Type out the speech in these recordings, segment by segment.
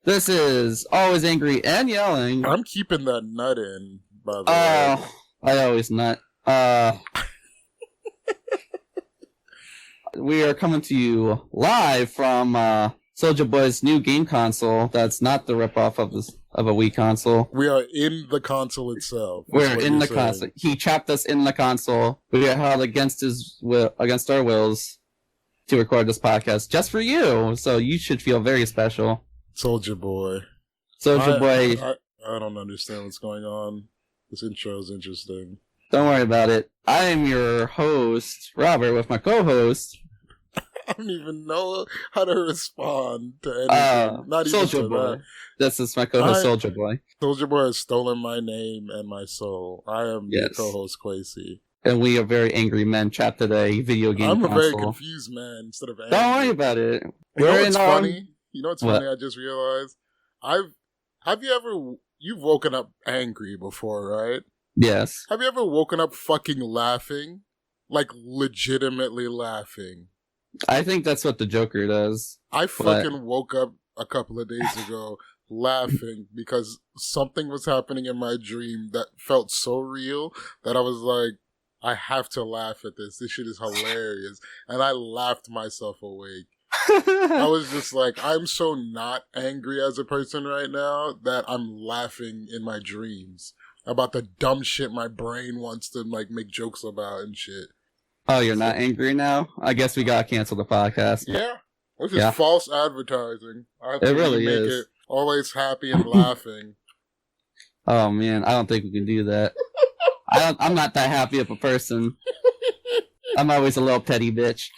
This is Always Angry and Yelling. I'm keeping that nut in, by the way. I always nut. We are coming to you live from Soulja Boy's new game console. That's not the ripoff of a Wii console. We are in the console itself. We're in the console. He trapped us in the console. We got held against our wills to record this podcast just for you. So you should feel very special. Soulja Boy. Soulja Boy. I don't understand what's going on. This intro is interesting. Don't worry about it. I am your host, Robert, with my co-host. I don't even know how to respond to anything. Not even Soulja to Boy. that. This is my co-host, Soulja Boy. Soulja Boy has stolen my name and my soul. I am your co-host, Quasi. And we are very angry men trapped at a video game I'm console. a very confused man instead of angry. Don't worry about it. You know what's funny? You know what's funny? I just realized. You've woken up angry before, right? Yes. Have you ever woken up fucking laughing? Like, legitimately laughing? I think that's what the Joker does. I fucking woke up a couple of days ago laughing because something was happening in my dream that felt so real that I was like, I have to laugh at this. This shit is hilarious. And I laughed myself awake. I was just like, I'm so not angry as a person right now that I'm laughing in my dreams about the dumb shit my brain wants to like make jokes about and shit. Oh, you're not angry now? I guess we gotta cancel the podcast. Yeah. Which is false advertising. I have it to really make is. It always happy and laughing. Oh man, I don't think we can do that. I'm not that happy of a person. I'm always a little petty bitch.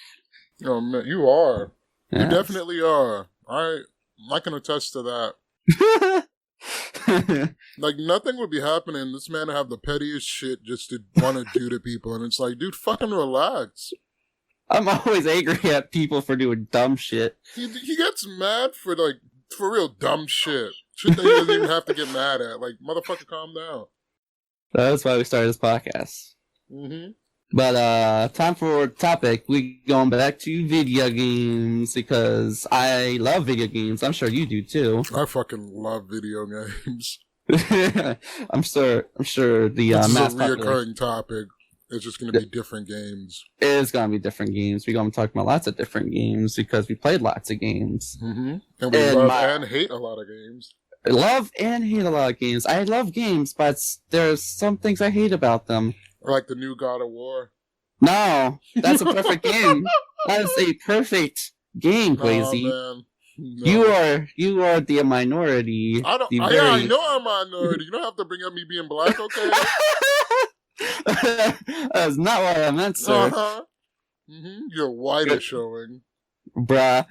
Oh man, you are. Yes. You definitely are. I can attest to that. Like, nothing would be happening. This man would have the pettiest shit just to want to do to people. And it's like, dude, fucking relax. I'm always angry at people for doing dumb shit. He gets mad for real dumb shit. Shit that he doesn't even have to get mad at. Like, motherfucker, calm down. That's why we started this podcast. Mm-hmm. But, time for topic. We going back to video games because I love video games. I'm sure you do too. I fucking love video games. I'm sure the this is mass a reoccurring topic. It's just going to be different games. It is going to be different games. We're going to talk about lots of different games because we played lots of games. Mm-hmm. And we love and hate a lot of games. I love and hate a lot of games. I love games, but there's some things I hate about them. Or like the new God of War. No, that's a perfect game. That is a perfect game, Quasi. No. You are the minority. I know I'm a minority. You don't have to bring up me being black, okay? That's not what I meant, sir. Uh-huh. Mm-hmm. Your white is showing. Bruh.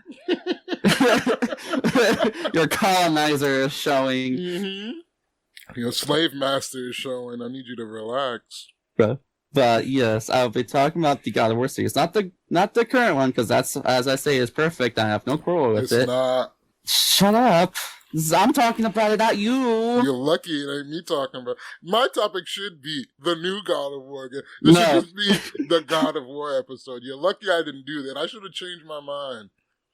Your colonizer is showing. Mm-hmm. Your slave master is showing. I need you to relax. Bruh. But yes, I'll be talking about the God of War series. Not the current one, because that's, as I say, is perfect. I have no quarrel with it. It's not. Shut up. I'm talking about it, not you. You're lucky it ain't me talking about. My topic should be the new God of War game. This should just be the God of War episode. You're lucky I didn't do that. I should have changed my mind.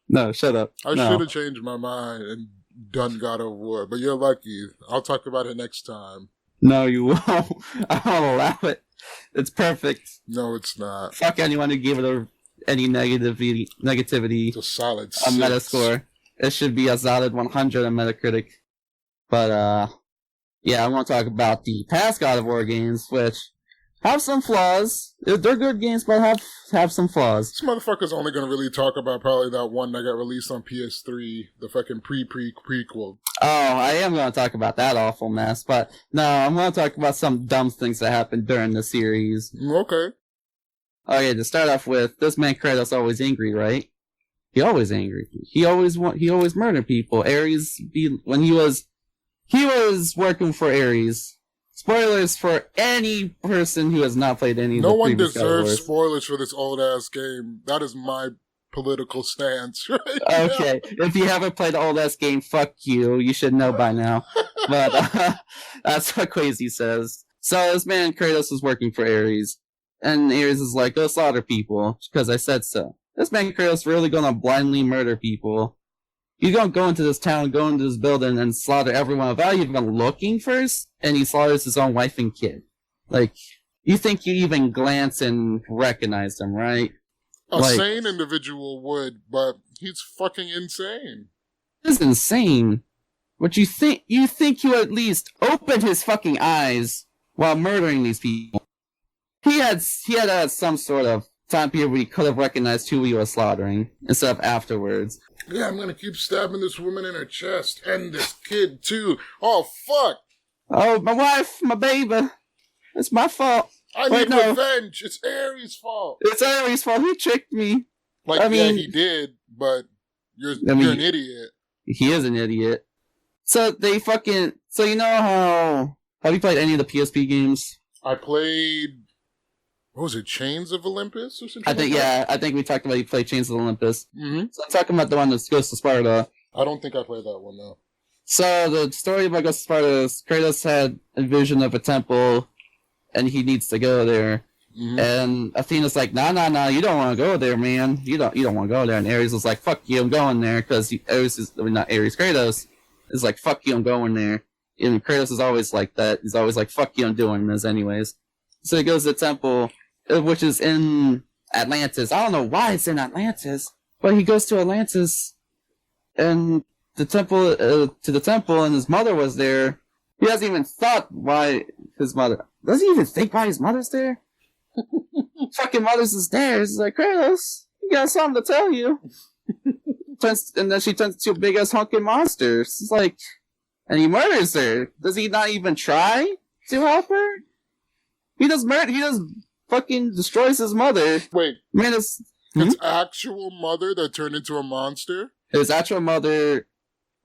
No, shut up. I should have changed my mind and done God of War. But you're lucky. I'll talk about it next time. No, you won't. I won't allow it. It's perfect. No, it's not. Fuck anyone who gave it any negativity. It's a solid 6. A Metascore. It should be a solid 100 on Metacritic. But, yeah, I want to talk about the past God of War games, which have some flaws. They're good games, but have some flaws. This motherfucker's only going to really talk about probably that one that got released on PS3, the fucking prequel. Oh, I am going to talk about that awful mess, but no, I'm going to talk about some dumb things that happened during the series. Okay. Okay, to start off with, this man Kratos always angry, right? He always angry. He always murdered people. Ares, when he was working for Ares. Spoilers for any person who has not played any of the previous God of Wars. No one deserves spoilers for this old-ass game. That is my political stance right Okay, if you haven't played the old-ass game, fuck you. You should know by now. But that's what Quasi says. So this man, Kratos, is working for Ares. And Ares is like, go slaughter people, because I said so. This man, Kratos, really gonna blindly murder people. You don't go into this town, go into this building, and slaughter everyone without even looking first, and he slaughters his own wife and kid. Like, you think you even glance and recognize them, right? A sane individual would, but he's fucking insane. This is insane. But you think you at least opened his fucking eyes while murdering these people. He had some sort of time period where he could have recognized who he was slaughtering instead of afterwards. Yeah, I'm gonna keep stabbing this woman in her chest and this kid too. Oh fuck! Oh, my wife, my baby. It's my fault. I need revenge. It's Ares' fault. It's Ares' fault. He tricked me. Yeah, he did, but you're an idiot. He is an idiot. So they fucking. So you know how? Have you played any of the PSP games? I played. What was it? Chains of Olympus or something? I think we talked about you played Chains of Olympus. Mm-hmm. So I'm talking about the one that goes to Sparta. I don't think I played that one though. So the story about Ghost of Sparta is Kratos had a vision of a temple, and he needs to go there. Mm-hmm. And Athena's like, nah, you don't want to go there, man. You don't want to go there. And Ares was like, fuck you, I'm going there, because Kratos is like, fuck you, I'm going there. And Kratos is always like that. He's always like, fuck you, I'm doing this anyways. So he goes to the temple, which is in Atlantis. I don't know why it's in Atlantis, but he goes to Atlantis, and the temple, and his mother was there. He hasn't even thought why his mother. Does he even think why his mother's there? Fucking mother's is there. It's like, Kratos, you got something to tell you. And then she turns into a big ass honking monster. It's like, and he murders her. Does he not even try to help her? He just fucking destroys his mother. Wait, man, his actual mother that turned into a monster? His actual mother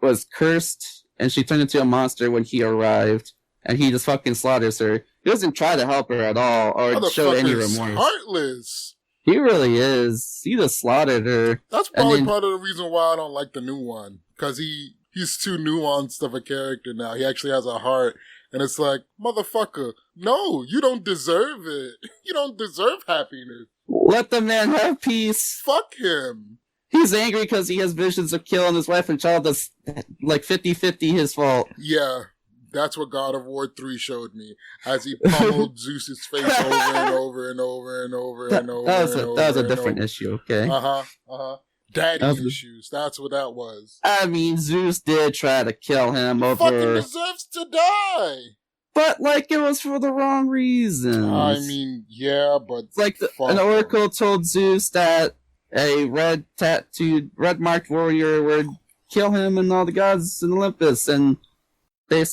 was cursed, and she turned into a monster when he arrived, and he just fucking slaughters her. He doesn't try to help her at all, or show any remorse. Heartless. He really is. He just slaughtered her. That's probably part of the reason why I don't like the new one, because he's too nuanced of a character now. He actually has a heart. And it's like, motherfucker, no, you don't deserve it. You don't deserve happiness. Let the man have peace. Fuck him. He's angry because he has visions of killing his wife and child. That's like 50-50 his fault. Yeah, that's what God of War 3 showed me. As he pummeled Zeus's face over and over and over and over and over. That was a different issue, okay? Daddy issues. That's what that was. I mean, Zeus did try to kill him he fucking deserves to die. But, like, it was for the wrong reasons. I mean, yeah, but... Like, an oracle told Zeus that a red-marked warrior would kill him and all the gods in Olympus. And they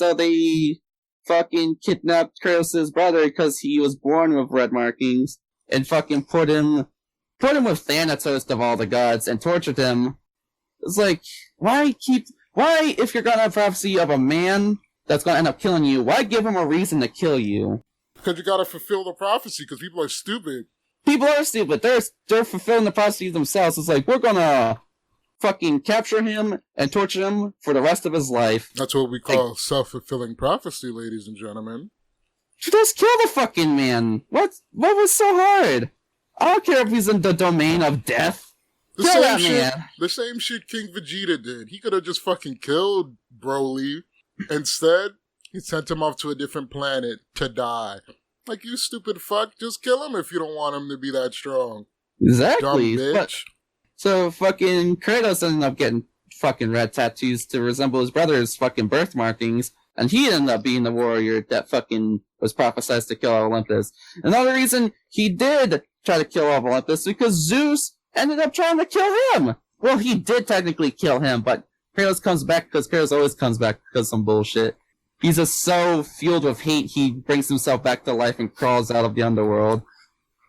fucking kidnapped Kratos' brother because he was born with red markings and fucking put him with Thanatos of all the gods and tortured him. It's like, why, if you're gonna have prophecy of a man that's gonna end up killing you, why give him a reason to kill you? Because you gotta fulfill the prophecy, because people are stupid. People are stupid. They're fulfilling the prophecy themselves. It's like, we're gonna fucking capture him and torture him for the rest of his life. That's what we call self-fulfilling prophecy, ladies and gentlemen. Just kill the fucking man. What was so hard? I don't care if he's in the domain of death. The same shit King Vegeta did. He could have just fucking killed Broly. Instead, he sent him off to a different planet to die. Like, you stupid fuck, just kill him if you don't want him to be that strong. Exactly. Dumb bitch. So fucking Kratos ended up getting fucking red tattoos to resemble his brother's fucking birth markings. And he ended up being the warrior that fucking was prophesied to kill Olympus. Another reason he did try to kill Olympus because Zeus ended up trying to kill him. Well, he did technically kill him, but Kratos comes back because Kratos always comes back because of some bullshit. He's just so fueled with hate, he brings himself back to life and crawls out of the underworld.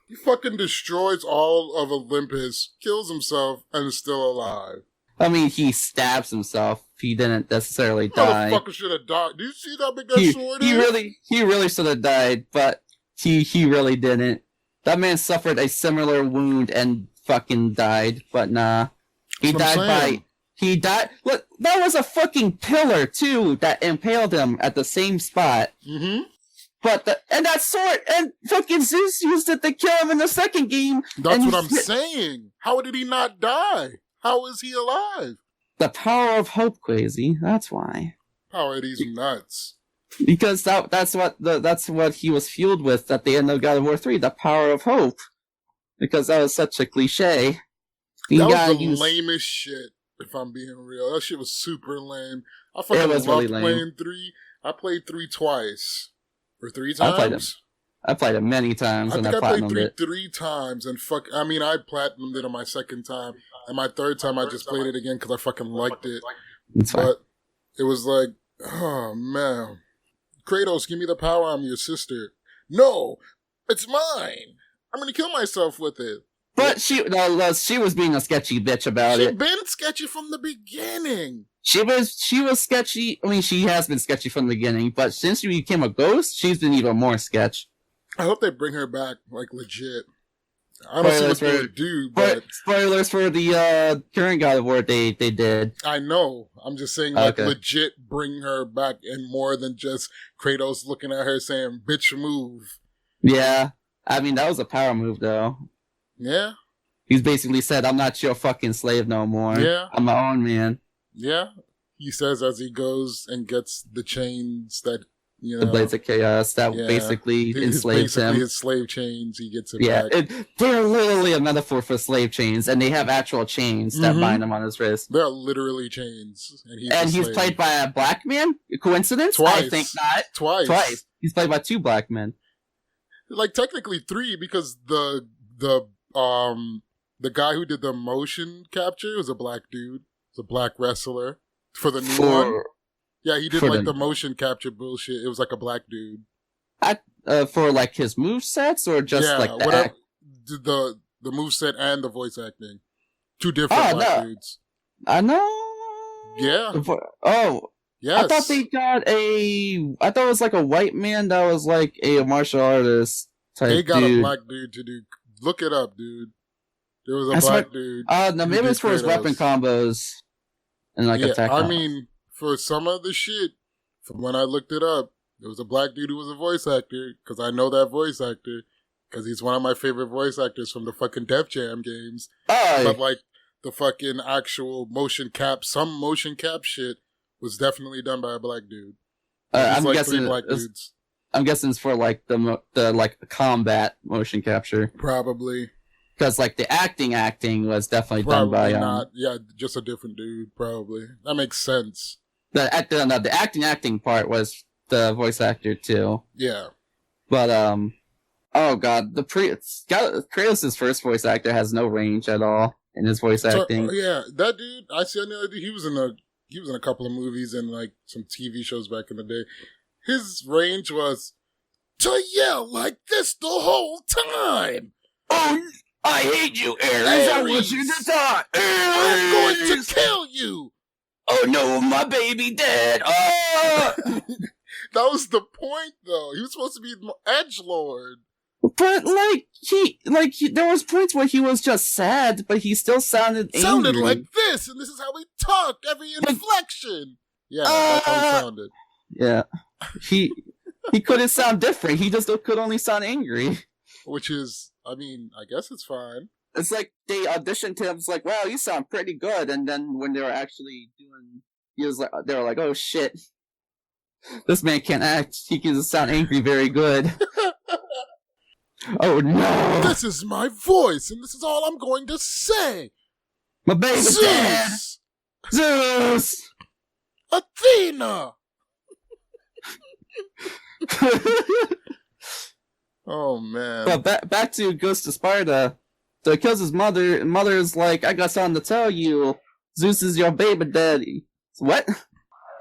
He fucking destroys all of Olympus, kills himself, and is still alive. I mean, he stabs himself. He didn't necessarily die. Motherfucker should have died. Do you see that big ass sword is? He really should have died, but he really didn't. That man suffered a similar wound and fucking died, but nah. He died. Look, that was a fucking pillar, too, that impaled him at the same spot. Mm-hmm. And that sword, and fucking Zeus used it to kill him in the second game. That's what I'm saying. How did he not die? How is he alive? The power of hope, Quasi. That's why. How are these nuts? Because that's what he was fueled with at the end of God of War 3, the power of hope. Because that was such a cliche. That was the lamest shit, if I'm being real. That shit was super lame. I fucking loved really playing 3. I played 3 twice. Or 3 times. I played it many times, and I played 3 times, and I platinumed it on my second time, and my third time I just played it again because I fucking liked it. But it was like, oh man, Kratos, give me the power. I'm your sister. No, it's mine. I'm gonna kill myself with it. But she was being a sketchy bitch about it. She's been sketchy from the beginning. She was sketchy. I mean, she has been sketchy from the beginning, but since she became a ghost, she's been even more sketch. I hope they bring her back, like, legit. I don't see what they would do, but... Spoilers for the current God of War they did. I know. I'm just saying, like, legit bring her back, and more than just Kratos looking at her saying, bitch, move. Yeah. I mean, that was a power move, though. Yeah. He's basically said, I'm not your fucking slave no more. Yeah. I'm my own man. Yeah. He says as he goes and gets the chains that... the Blades of Chaos that basically enslaved him. His slave chains, he gets it back. They're literally a metaphor for slave chains, and they have actual chains that bind him on his wrist. They're literally chains. And he's played by a black man? Coincidence? Twice. I think not. Twice. He's played by 2 black men. Like, technically 3, because the guy who did the motion capture was a black dude. It's a black wrestler for the new one. Yeah, he did the motion capture bullshit. It was like a black dude. For like his movesets or just like the moveset and the voice acting. 2 different black dudes. I know. Yeah. Yes. I thought I thought it was like a white man that was like a martial artist type dude. They got a black dude to do. Look it up, dude. There was a black dude. No, maybe it's for his weapon combos and like attack. I mean, for some of the shit, from when I looked it up, there was a black dude who was a voice actor, because I know that voice actor, because he's one of my favorite voice actors from the fucking Def Jam games. But like, the fucking actual motion cap shit was definitely done by a black dude. I'm guessing 3 black dudes. I'm guessing it's for like the like combat motion capture. Probably. Because, like, the acting was definitely done by... not. Yeah, just a different dude, probably. That makes sense. The acting part was the voice actor, too. Yeah. But, oh, God. Kratos' first voice actor has no range at all in his voice acting. Yeah, that dude, I see another dude, he was in a couple of movies and, like, some TV shows back in the day. His range was to yell like this the whole time! Oh, I hate you, Ares. I want you to die. I'm going to kill you. Oh no, my baby dead. Oh. That was the point, though. He was supposed to be edgelord. But there was points where he was just sad, but he still sounded angry. Sounded like this, and this is how he talked. Every inflection. Yeah, that's how he sounded. Yeah, he couldn't sound different. He just could only sound angry. Which is, I mean, I guess it's fine. It's like they auditioned him. It's like, wow, you sound pretty good. And then when they were actually doing, they were like, oh shit, this man can't act. He can sound angry very good. Oh no! This is my voice, and this is all I'm going to say. My baby's dead. Zeus. Athena. Oh man! But back to Ghost of Sparta. So he kills his mother, and mother's like, "I got something to tell you. Zeus is your baby daddy." What?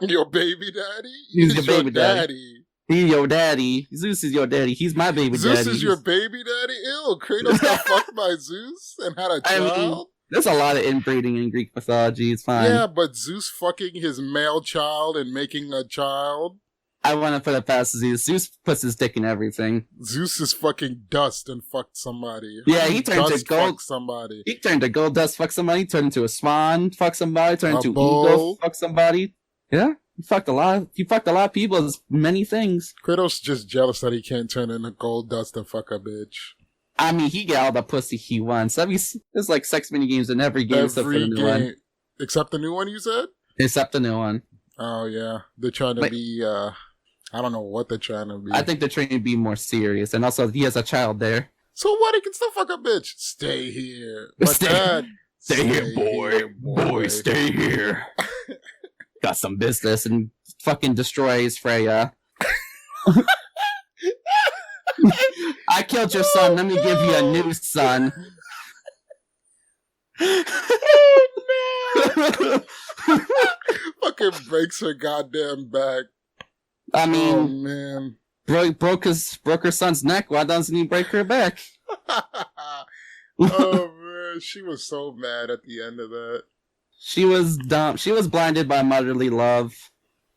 Your baby daddy? He's your baby daddy. He's your daddy. Zeus is your daddy. He's my baby daddy. Zeus is your baby daddy? Ew, Kratos got fucked by Zeus and had a child? I mean, there's a lot of inbreeding in Greek mythology. It's fine. Yeah, but Zeus fucking his male child and making a child? I want to put it past Zeus. Zeus puts his dick in everything. Zeus is fucking dust and fucked somebody. Yeah, he turned to gold. Fuck somebody. He turned to gold dust, fuck somebody. Turned into a swan, fuck somebody. Turned into eagle, fuck somebody. Yeah, he fucked a lot. He fucked a lot of people. There's many things. Kratos just jealous that he can't turn into gold dust and fuck a bitch. I mean, he get all the pussy he wants. I mean, there's like sex mini games in every game except for the new one. Except the new one, you said? Except the new one. Oh, yeah. They're trying to be, I don't know what they're trying to be. I think they're trying to be more serious. And also, he has a child there. So what? He can still fuck a bitch. Stay here. But Stay here, boy. Boy, stay here. Got some business and fucking destroys Freya. I killed your son. Let me give you a new son. Oh, no. Fucking breaks her goddamn back. I mean, oh, man. broke her son's neck. Why doesn't he break her back? Oh, man. She was so mad at the end of that. She was dumb. She was blinded by motherly love,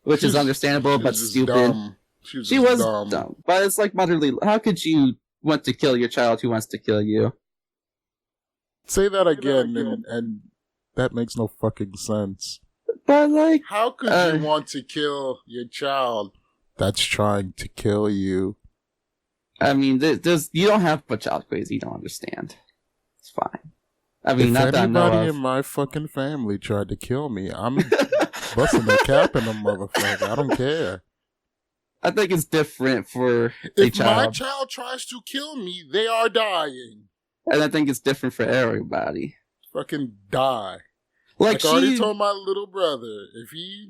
which is understandable, but stupid. Dumb. She was dumb. But it's like motherly. How could you want to kill your child who wants to kill you? Say that again, and that makes no fucking sense. But like, how could you want to kill your child that's trying to kill you? I mean, you don't have a child crazy. You don't understand. It's fine. I mean, if not that I know anybody of. in my fucking family tried to kill me, I'm busting a cap in them motherfucker. I don't care. I think it's different for if my child tries to kill me, they are dying. And I think it's different for everybody. Fucking die. Like I already told my little brother, if he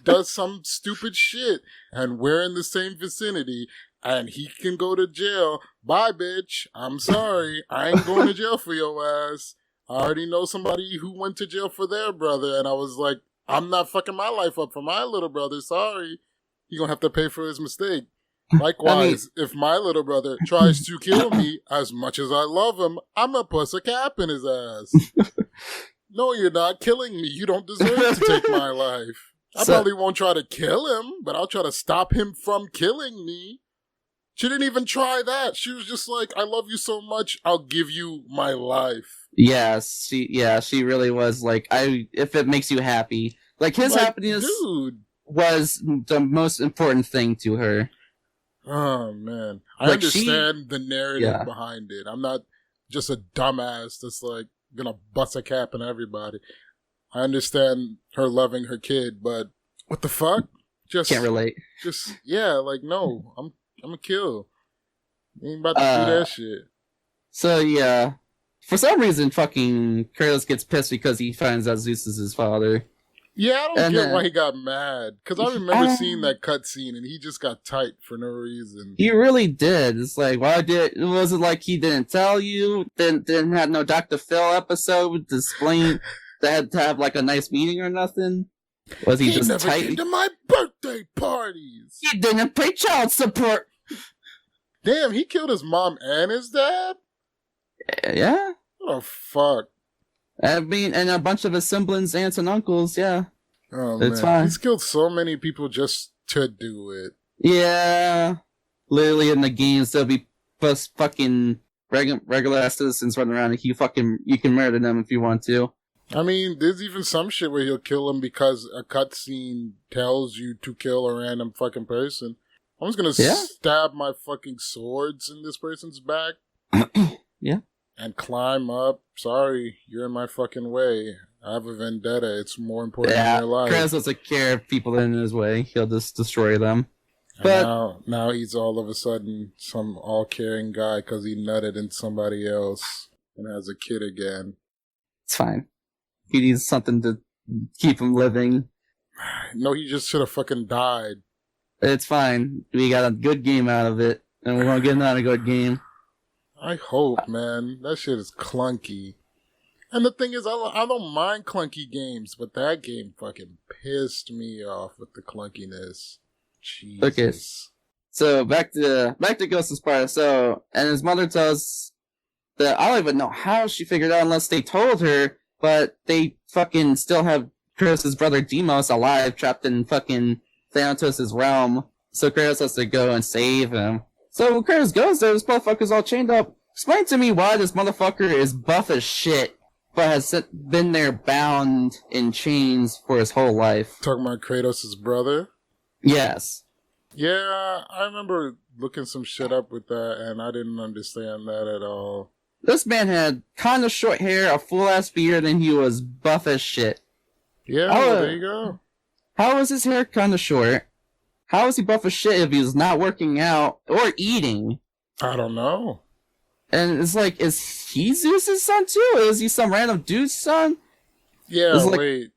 does some stupid shit and we're in the same vicinity and he can go to jail, bye, bitch. I'm sorry. I ain't going to jail for your ass. I already know somebody who went to jail for their brother, and I was like, I'm not fucking my life up for my little brother. Sorry. He gonna have to pay for his mistake. Likewise, if my little brother tries to kill me, as much as I love him, I'm gonna puss a cap in his ass. No, you're not killing me. You don't deserve to take my life. I probably won't try to kill him, but I'll try to stop him from killing me. She didn't even try that. She was just like, I love you so much, I'll give you my life. Yes, she really was like, if it makes you happy. Like, his happiness was the most important thing to her. Oh, man. I understand the narrative behind it. I'm not just a dumbass that's like gonna bust a cap on everybody. I understand her loving her kid, but what the fuck? Just can't relate. Just no. I'm gonna kill. You ain't about to do that shit. So yeah. For some reason fucking Kratos gets pissed because he finds out Zeus is his father. Yeah, I don't get why he got mad. Because I remember seeing that cutscene and he just got tight for no reason. He really did. It's like, was it like he didn't tell you? Didn't have no Dr. Phil episode to explain that had to have like a nice meeting or nothing? Was he just never tight? came to my birthday parties. He didn't pay child support. Damn, he killed his mom and his dad? Yeah. What the fuck? I mean, and a bunch of his siblings, aunts, and uncles, yeah. Oh, it's man. fine. He's killed so many people just to do it. Yeah. Literally in the games, there'll be just fucking regular citizens running around and you can murder them if you want to. I mean, there's even some shit where he'll kill them because a cutscene tells you to kill a random fucking person. I'm just gonna stab my fucking swords in this person's back. Yeah. And climb up. Sorry, you're in my fucking way. I have a vendetta. It's more important than your life. Kratos doesn't care if people are in his way. He'll just destroy them. But now he's all of a sudden some all-caring guy because he nutted in somebody else and has a kid again. It's fine. He needs something to keep him living. No, he just should have fucking died. It's fine. We got a good game out of it, and we're gonna get another good game. I hope, man. That shit is clunky. And the thing is, I don't mind clunky games, but that game fucking pissed me off with the clunkiness. Jesus. Okay. So back to Ghost of Sparta. So, and his mother tells that I don't even know how she figured out unless they told her, but they fucking still have Kratos' brother Deimos alive, trapped in fucking Thanatos' realm. So Kratos has to go and save him. So when Kratos goes there, this motherfucker's all chained up. Explain to me why this motherfucker is buff as shit, but has been there bound in chains for his whole life. Talking about Kratos' brother? Yes. Yeah, I remember looking some shit up with that, and I didn't understand that at all. This man had kind of short hair, a full-ass beard, and he was buff as shit. Yeah, well, there you go. How is his hair kind of short? How is he buff as shit if he's not working out or eating? I don't know. And it's like, is he Zeus's son too? Or is he some random dude's son? Yeah, like, wait.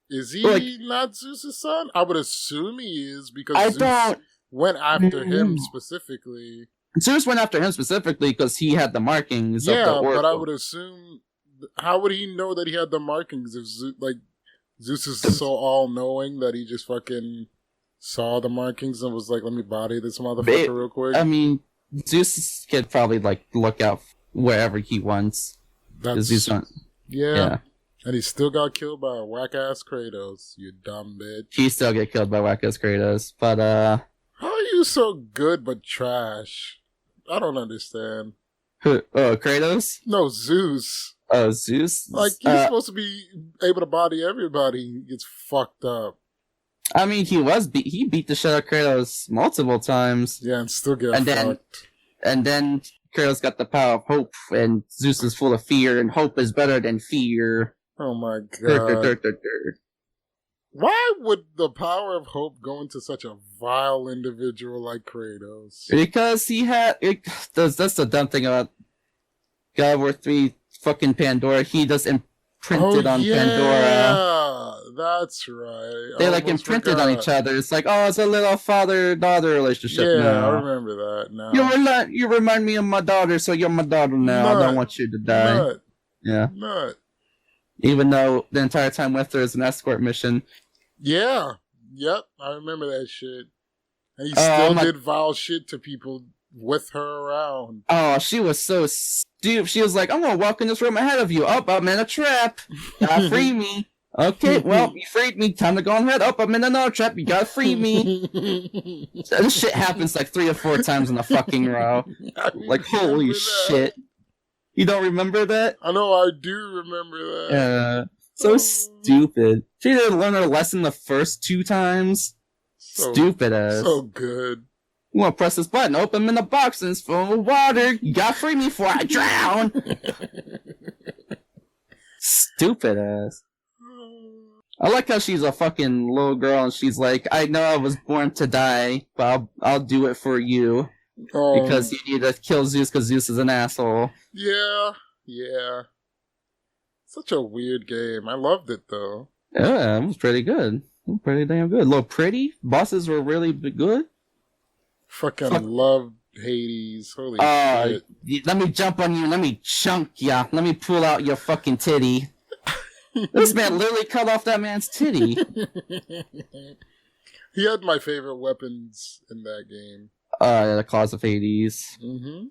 Is he not Zeus's son? I would assume he is because Zeus went after him specifically. Zeus went after him specifically because he had the markings of the oracle. But I would assume... How would he know that he had the markings if Zeus is so all-knowing that he just fucking saw the markings and was like, let me body this motherfucker real quick? I mean, Zeus could probably look out wherever he wants. Zeus yeah. And he still got killed by a whack-ass Kratos, you dumb bitch. He still get killed by whack-ass Kratos, but how are you so good but trash? I don't understand. Who? Oh, Kratos? No, Zeus. Oh, Zeus? Like, you're supposed to be able to body everybody. He gets fucked up. I mean, he beat the shit out of Kratos multiple times. Yeah, and still get fucked. And then Kratos got the power of hope, and Zeus is full of fear, and hope is better than fear. Oh my god. Why would the power of hope go into such a vile individual like Kratos? Because that's the dumb thing about God of War 3 fucking Pandora. He just imprinted on Pandora. That's right. They imprinted on each other. It's like, oh, it's a little father-daughter relationship. Yeah, now. I remember that now. You remind me of my daughter, so you're my daughter now. I don't want you to die. Yeah. Nut. Even though the entire time with her is an escort mission. Yeah. Yep. I remember that shit. And he still did vile shit to people with her around. Oh, she was so stupid. She was like, I'm gonna walk in this room ahead of you. Oh, I'm in a trap. Free me. Okay, well, you freed me. Time to go ahead. Oh, I'm in another trap. You gotta free me. This shit happens 3 or 4 times in a fucking row. Holy shit. You don't remember that? I know, I do remember that. Yeah. So stupid. She didn't learn her lesson the first 2 times. Stupid ass. So good. You want to press this button, open them in the box, and it's full of water. You gotta free me before I drown. Stupid ass. I like how she's a fucking little girl, and she's like, I know I was born to die, but I'll do it for you. Because you need to kill Zeus, because Zeus is an asshole. Yeah. Such a weird game. I loved it, though. Yeah, it was pretty good. Pretty damn good. A little pretty. Bosses were really good. Loved Hades. Holy shit. Let me jump on you. Let me chunk ya. Let me pull out your fucking titty. This man literally cut off that man's titty. He had my favorite weapons in that game. The Claws of Hades. Mm-hmm.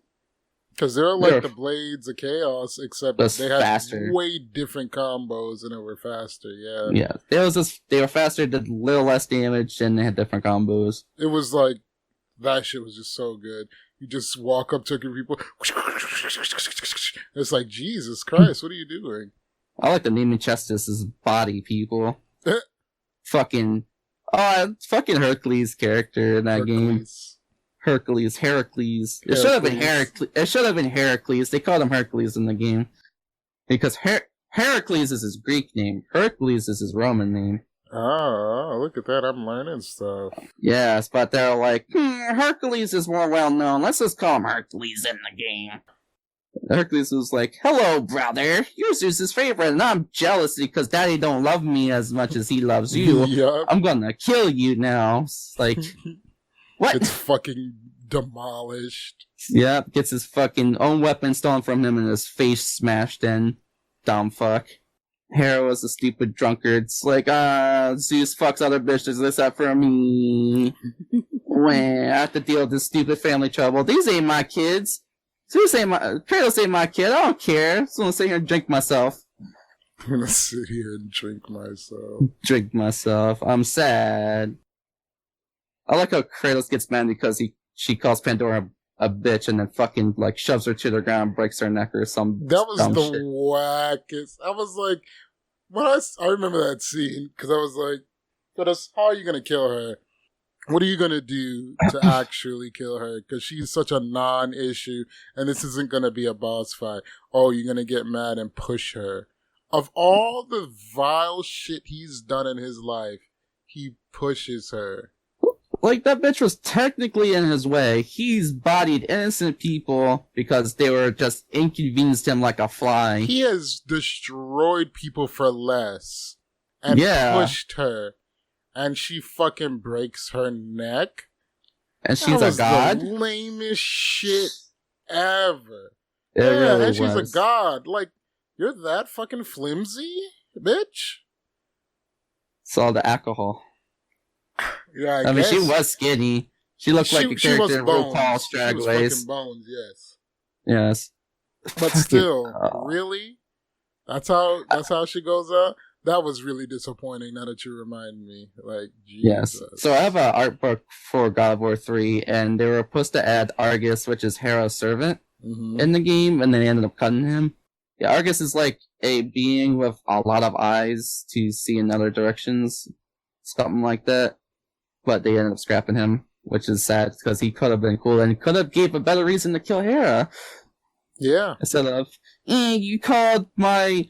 Because they're the Blades of Chaos, except they had faster. Way different combos and they were faster, yeah. Yeah. They were faster, did a little less damage, and they had different combos. It was that shit was just so good. You just walk up to people. It's like, Jesus Christ, what are you doing? I like the naming Chestus's body, people. fucking Hercules character in that game. Hercules. It should have been Heracles. It should have been Heracles. They called him Hercules in the game because Heracles is his Greek name. Hercules is his Roman name. Oh, look at that! I'm learning stuff. Yes, but they're like, Hercules is more well known. Let's just call him Hercules in the game. Hercules was like, hello, brother. You're Zeus's favorite, and I'm jealous because Daddy don't love me as much as he loves you. Yep. I'm gonna kill you now. It's like, what? It's fucking demolished. Yep, gets his fucking own weapon stolen from him and his face smashed in. Dumb fuck. Hera was a stupid drunkard. It's like, Zeus fucks other bitches, this up for me. When I have to deal with this stupid family trouble. These ain't my kids. Kratos ain't my kid. I don't care. I'm just gonna sit here and drink myself. I'm gonna sit here and drink myself. I'm sad. I like how Kratos gets mad because she calls Pandora a bitch and then fucking shoves her to the ground and breaks her neck or some That was dumb the shit. wackest. I was like, when I remember that scene because I was like, Kratos, how are you gonna kill her? What are you gonna do to actually kill her? Because she's such a non-issue, and this isn't gonna be a boss fight. Oh, you're gonna get mad and push her. Of all the vile shit he's done in his life, he pushes her. Like, that bitch was technically in his way. He's bodied innocent people because they were just inconvenienced him like a fly. He has destroyed people for less. And pushed her. And she fucking breaks her neck. And she's a god? The lamest shit ever. It really and she's was. a god. Like, you're that fucking flimsy, bitch? It's all the alcohol. Yeah, I mean, she was skinny. She looked like a character in RuPaul's Drag Race. She was fucking bones, yes. Yes. But still, really? That's how she goes out? That was really disappointing, now that you remind me. Like, Jesus. Yes. So I have an art book for God of War 3, and they were supposed to add Argus, which is Hera's servant, in the game, and then they ended up cutting him. Yeah, Argus is like a being with a lot of eyes to see in other directions. Something like that. But they ended up scrapping him, which is sad, because he could have been cool, and could have gave a better reason to kill Hera. Yeah. Instead of, you called my...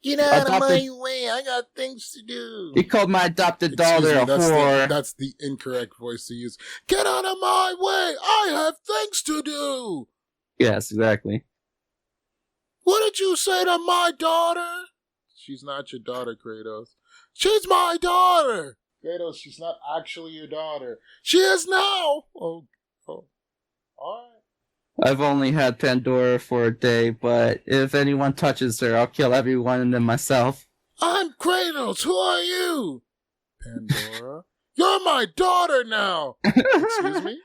Get out of my way, I got things to do. You called my adopted daughter a whore. That's the incorrect voice to use. Get out of my way, I have things to do. Yes, exactly. What did you say to my daughter? She's not your daughter, Kratos. She's my daughter. Kratos, she's not actually your daughter. She is now. Oh. All right. I've only had Pandora for a day, but if anyone touches her, I'll kill everyone and then myself. I'm Kratos. Who are you? Pandora. You're my daughter now. Excuse me?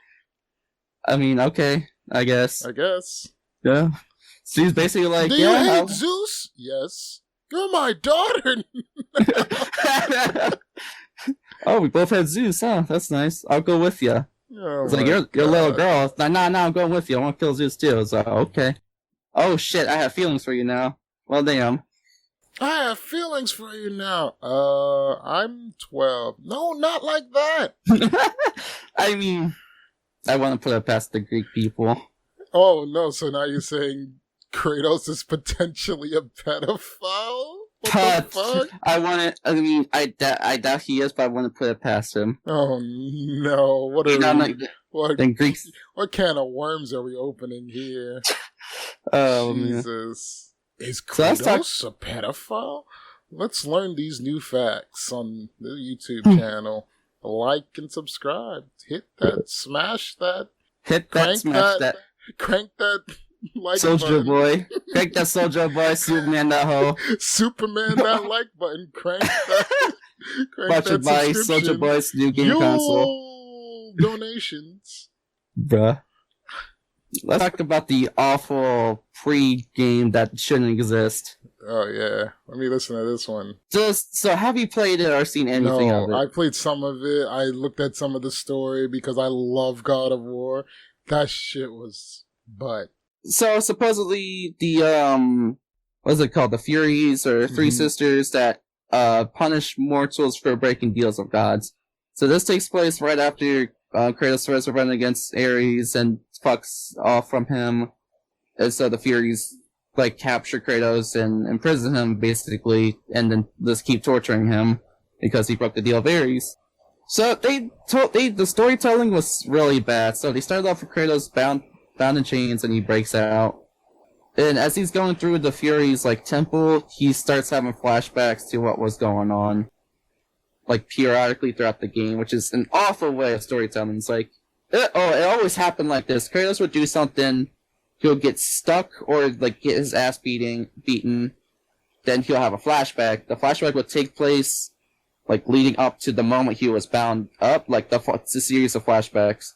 I mean, okay. I guess. Yeah. She's basically like, do you hate Zeus? Yes. You're my daughter. Oh, we both had Zeus, huh? That's nice. I'll go with you. Oh, it's like, you're a little girl. It's like, nah, I'm going with you. I want to kill Zeus too. It's like, okay. Oh shit, I have feelings for you now. Well, damn. I have feelings for you now. I'm 12. No, not like that. I mean, I want to put it past the Greek people. Oh, no, so now you're saying Kratos is potentially a pedophile? What the fuck? I doubt he is, but I want to put it past him. Oh, no. What can of worms are we opening here? Oh, Jesus. Man. Is Kratos a pedophile? Let's learn these new facts on the YouTube channel. Like and subscribe. Hit that, smash that. Crank that like Soldier button. Boy. Crank that Soldier Boy, Superman that hoe. Superman that like button. Crank that. Watch it by Soldier Boy's new game console. Donations. Bruh. Let's talk about the awful pre-game that shouldn't exist. Oh, yeah. Let me listen to this one. So have you played it or seen anything of it? I played some of it. I looked at some of the story because I love God of War. That shit was butt. So supposedly the, what's it called? The Furies or Three Sisters that punish mortals for breaking deals of gods. So this takes place right after Kratos throws a run against Ares and fucks off from him. And so the Furies like capture Kratos and imprison him basically, and then just keep torturing him because he broke the deal of Ares. So the storytelling was really bad. So they started off with Kratos bound in chains, and he breaks out. And as he's going through the Furies like temple, he starts having flashbacks to what was going on, like periodically throughout the game, which is an awful way of storytelling. It's like, it always happened like this. Kratos would do something, he'll get stuck or like get his ass beaten. Then he'll have a flashback. The flashback would take place like leading up to the moment he was bound up. Like it's a series of flashbacks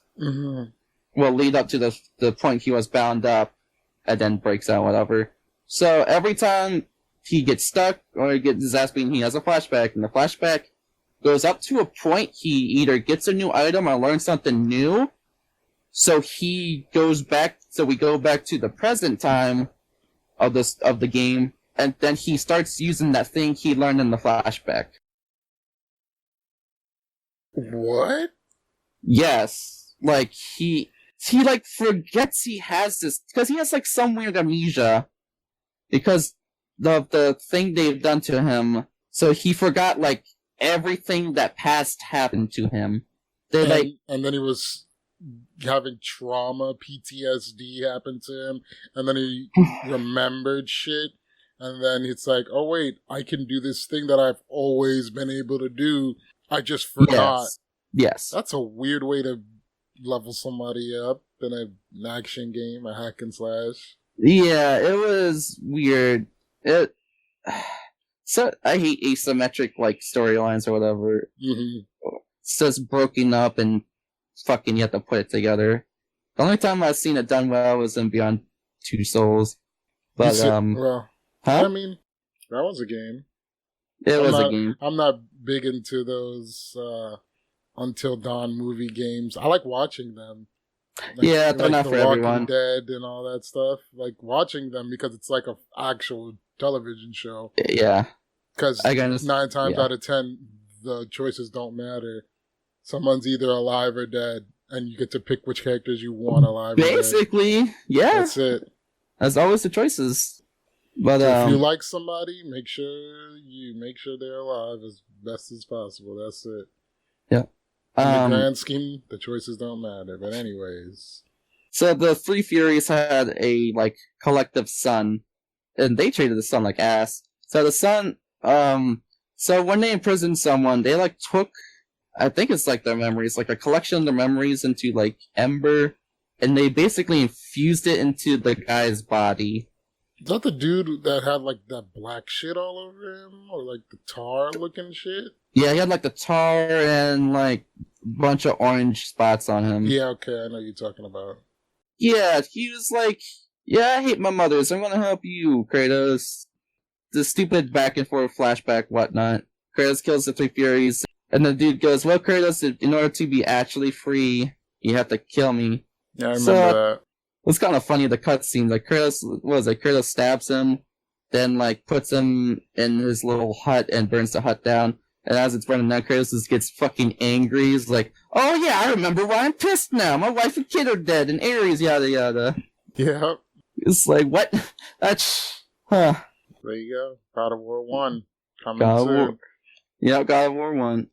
will lead up to the point he was bound up, and then breaks out, whatever. So every time he gets stuck or he gets his ass beaten, he has a flashback, and the flashback goes up to a point he either gets a new item or learns something new. So we go back to the present time of the game, and then he starts using that thing he learned in the flashback. What? Yes. Like, he like forgets he has this, because he has like some weird amnesia, because the thing they've done to him, so he forgot like everything that past happened to him. And then he was having trauma, PTSD happened to him, and then he remembered shit, and then it's like, oh wait, I can do this thing that I've always been able to do. I just forgot. Yes. That's a weird way to level somebody up in an action game, a hack and slash. Yeah, it was weird. So I hate asymmetric like storylines or whatever. Mm-hmm. It's just broken up and fucking you have to put it together. The only time I've seen it done well was in Beyond Two Souls. But I mean, that was a game. It was a game. I'm not big into those Until Dawn movie games. I like watching them. Yeah, they're not for everyone. Walking Dead and all that stuff. Like watching them because it's like an actual television show. Yeah. Because 9 times out of 10, the choices don't matter. Someone's either alive or dead, and you get to pick which characters you want alive. Basically, yeah. That's it. As always, the choices. But if you like somebody, make sure they're alive as best as possible. That's it. Yeah. In the grand scheme, the choices don't matter. But anyways. So the Three Furies had a like collective son, and they treated the son like ass. So the son, so when they imprisoned someone, they like took, I think it's like their memories, like a collection of their memories into like ember, and they basically infused it into the guy's body. Is that the dude that had like that black shit all over him, or like the tar looking shit? Yeah, he had like the tar and like a bunch of orange spots on him. Yeah, okay, I know what you're talking about. Yeah, he was like, yeah, I hate my mother, so I'm gonna help you, Kratos. The stupid back and forth flashback, whatnot. Kratos kills the Three Furies, and the dude goes, well, Kratos, in order to be actually free, you have to kill me. Yeah, I remember that. It's kind of funny, the cutscene. Like, Kratos stabs him, then, like, puts him in his little hut and burns the hut down. And as it's burning down, Kratos gets fucking angry. He's like, oh yeah, I remember why I'm pissed now. My wife and kid are dead, and Ares, yada yada. Yeah. It's like, what? That's, huh. There you go. God of War 1. Coming soon. Yeah, God of War 1.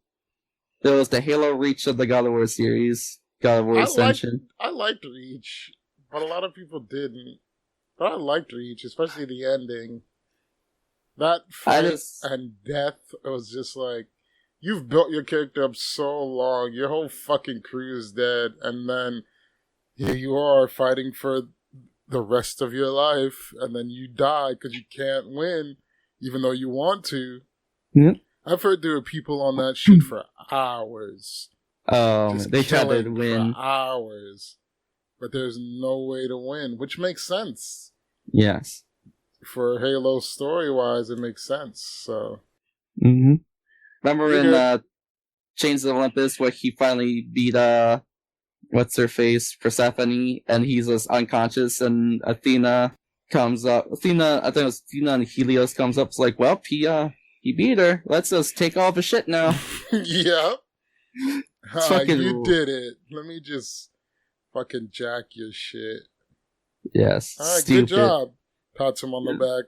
There was the Halo Reach of the God of War series. God of War Ascension. I liked Reach, but a lot of people didn't. But I liked Reach, especially the ending. That fight and death, it was just like, you've built your character up so long, your whole fucking crew is dead, and then here you are fighting for the rest of your life, and then you die because you can't win, even though you want to. Yep. I've heard there were people on that shit for hours. They tried to win for hours, but there's no way to win, which makes sense. Yes. For Halo story-wise, it makes sense, so. Mm-hmm. Remember in Chains of Olympus where he finally beat, what's-her-face, Persephone, and he's just unconscious, and Athena comes up. I think it was Athena and Helios comes up, it's like, well, he beat her. Let's just take all of his shit now. Yeah. You did it. Let me just fucking jack your shit. Yes. All right, good job. Pats him on the back,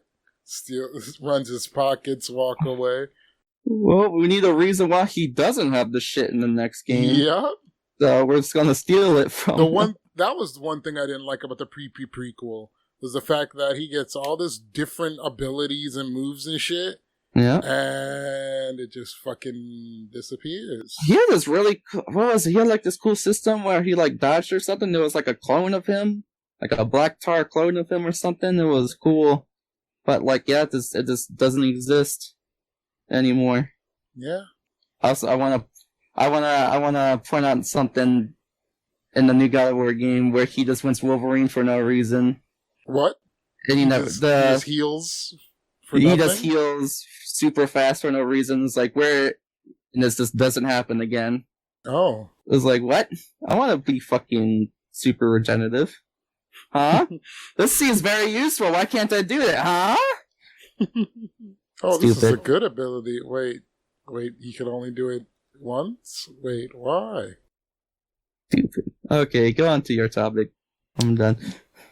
runs his pockets, walk away. Well, we need a reason why he doesn't have the shit in the next game. Yeah. So we're just gonna steal it from him. That was the one thing I didn't like about the prequel, was the fact that he gets all this different abilities and moves and shit. Yeah. And it just fucking disappears. He had this really he had like this cool system where he like dodged or something. There was like a clone of him. Like a black tar clone of him or something. It was cool. But like, yeah, it just doesn't exist anymore. Yeah. Also, I wanna point out something in the new God of War game where he just wins Wolverine for no reason. What? And he just heals for nothing? He just heals super fast for no reason. It's like, and this just doesn't happen again. Oh. It was like, what? I want to be fucking super regenerative. Huh? This seems very useful. Why can't I do it? Huh? Oh, this is a good ability. Wait, you can only do it once? Wait, why? Stupid. Okay, go on to your topic. I'm done.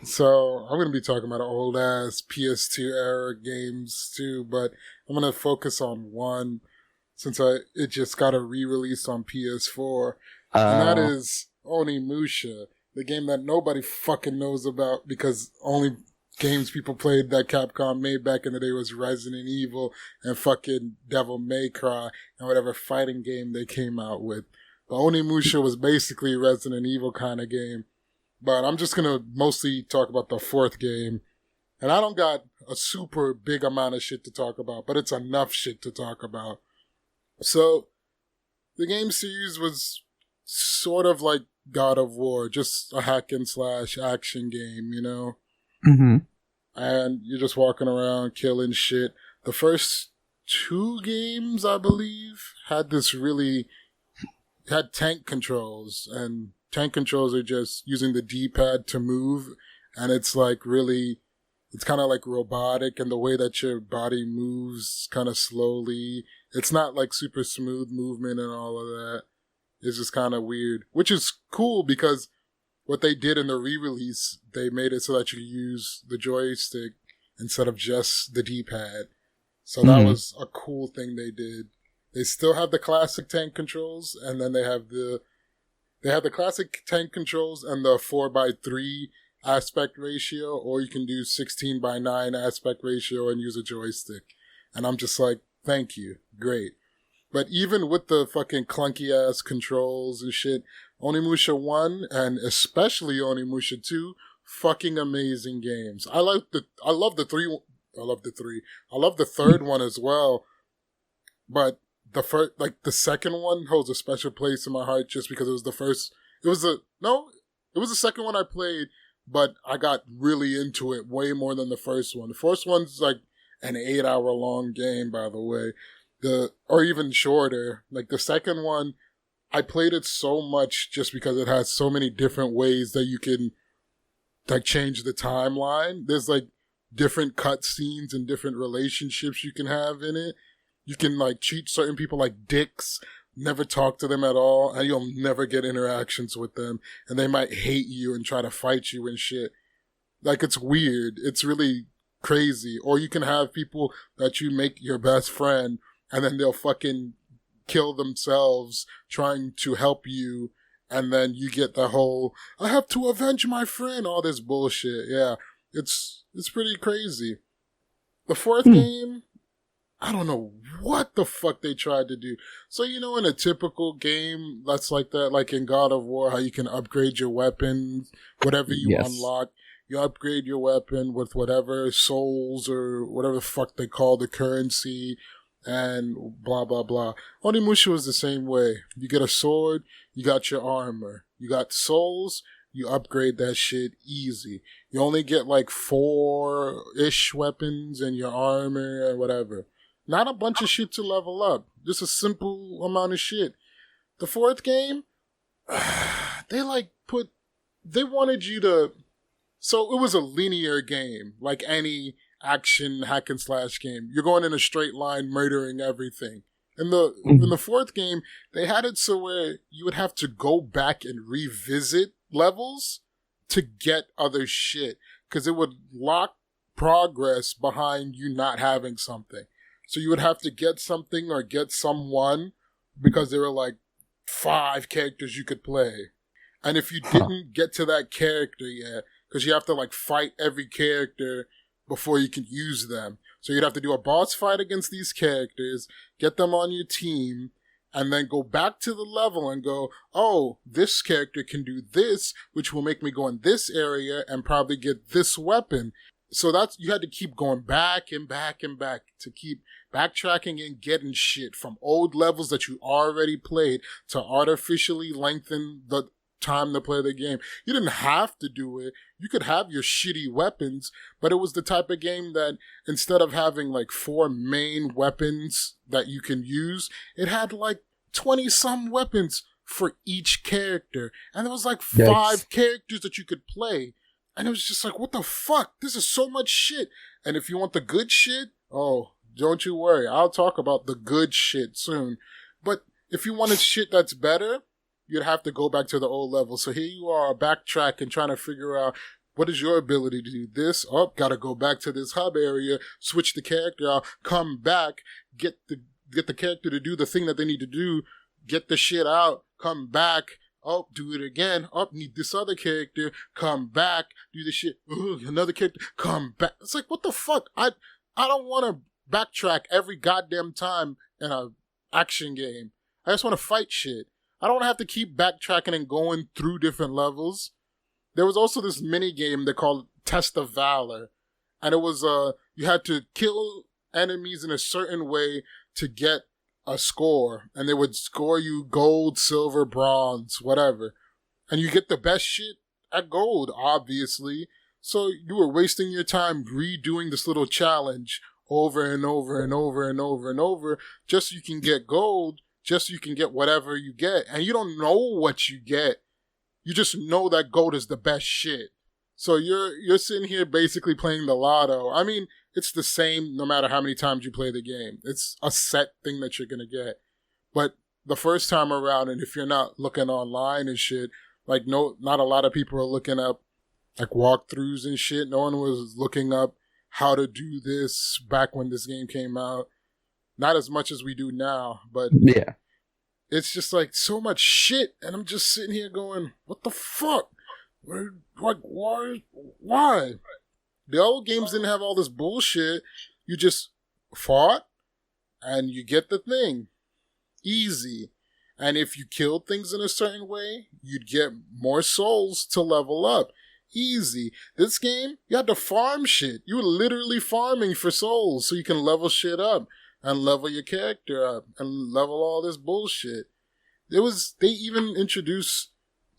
So I'm going to be talking about old ass PS2 era games too, but I'm going to focus on one since it just got a re-release on PS4, and that Uh, is Onimusha, the game that nobody fucking knows about because only games people played that Capcom made back in the day was Resident Evil and fucking Devil May Cry and whatever fighting game they came out with. But Onimusha was basically a Resident Evil kind of game. But I'm just gonna mostly talk about the fourth game. And I don't got a super big amount of shit to talk about, but it's enough shit to talk about. So, the game series was sort of like God of War, just a hack and slash action game, you know? mm-hmm. And you're just walking around killing shit. The first two games, I believe, had tank controls, and tank controls are just using the D-pad to move, and it's like really, it's kind of like robotic, and the way that your body moves kind of slowly. It's not like super smooth movement and all of that. It's just kind of weird, which is cool because what they did in the re-release, they made it so that you use the joystick instead of just the D-pad. So that was a cool thing they did. They still have the classic tank controls, and then they have the classic tank controls and the 4:3 aspect ratio, or you can do 16:9 aspect ratio and use a joystick. And I'm just like, thank you. Great. But even with the fucking clunky ass controls and shit, Onimusha 1 and especially Onimusha 2, fucking amazing games. I love the third one as well. But the second one holds a special place in my heart just because it was the first. It was the second one I played, but I got really into it way more than the first one. The first one's like an 8-hour long game, by the way, or even shorter. Like the second one, I played it so much just because it has so many different ways that you can like change the timeline. There's like different cutscenes and different relationships you can have in it. You can like treat certain people like dicks, never talk to them at all, and you'll never get interactions with them, and they might hate you and try to fight you and shit. Like, it's weird. It's really crazy. Or you can have people that you make your best friend, and then they'll fucking kill themselves trying to help you, and then you get the whole, I have to avenge my friend, all this bullshit. Yeah, it's pretty crazy. The fourth game, I don't know what the fuck they tried to do. So, you know, in a typical game that's like that, like in God of War, how you can upgrade your weapons, whatever you unlock, you upgrade your weapon with whatever souls or whatever the fuck they call the currency and blah, blah, blah. Onimusha was the same way. You get a sword, you got your armor. You got souls, you upgrade that shit easy. You only get like 4-ish weapons in your armor or whatever. Not a bunch of shit to level up. Just a simple amount of shit. The fourth game, they wanted you to... So it was a linear game, like any action hack and slash game. You're going in a straight line, murdering everything. In the fourth game, they had it so where you would have to go back and revisit levels to get other shit. Because it would lock progress behind you not having something. So you would have to get something or get someone because there were like 5 characters you could play. And if you didn't get to that character yet, because you have to like fight every character before you can use them. So you'd have to do a boss fight against these characters, get them on your team, and then go back to the level and go, oh, this character can do this, which will make me go in this area and probably get this weapon. So you had to keep going back and back and back to keep backtracking and getting shit from old levels that you already played to artificially lengthen the time to play the game. You didn't have to do it. You could have your shitty weapons, but it was the type of game that instead of having like 4 main weapons that you can use, it had like 20-some weapons for each character. And there was like 5 characters that you could play. And it was just like, what the fuck? This is so much shit. And if you want the good shit, oh, don't you worry. I'll talk about the good shit soon. But if you wanted shit that's better, you'd have to go back to the old level. So here you are backtracking, trying to figure out, what is your ability to do? This, oh, gotta go back to this hub area, switch the character out, come back, get the character to do the thing that they need to do, get the shit out, come back, oh, do it again, oh, need this other character, come back, do the shit, ooh, another character, come back. It's like, what the fuck? I don't want to backtrack every goddamn time in a action game. I just want to fight shit. I don't have to keep backtracking and going through different levels. There was also this mini game they called Test of Valor, and it was you had to kill enemies in a certain way to get a score, and they would score you gold, silver, bronze, whatever, and you get the best shit at gold, obviously. So you were wasting your time redoing this little challenge over and over and over and over and over, just so you can get gold, just so you can get whatever you get. And you don't know what you get. You just know that gold is the best shit. So you're sitting here basically playing the lotto. I mean, it's the same no matter how many times you play the game. It's a set thing that you're gonna get. But the first time around, and if you're not looking online and shit, like not a lot of people are looking up like walkthroughs and shit. No one was looking up how to do this back when this game came out. Not as much as we do now, but yeah, it's just like so much shit, and I'm just sitting here going, what the fuck? Like, why? The old games didn't have all this bullshit. You just fought, and you get the thing. Easy. And if you killed things in a certain way, you'd get more souls to level up. Easy. This game, you had to farm shit. You were literally farming for souls so you can level shit up and level your character up and level all this bullshit. They even introduced,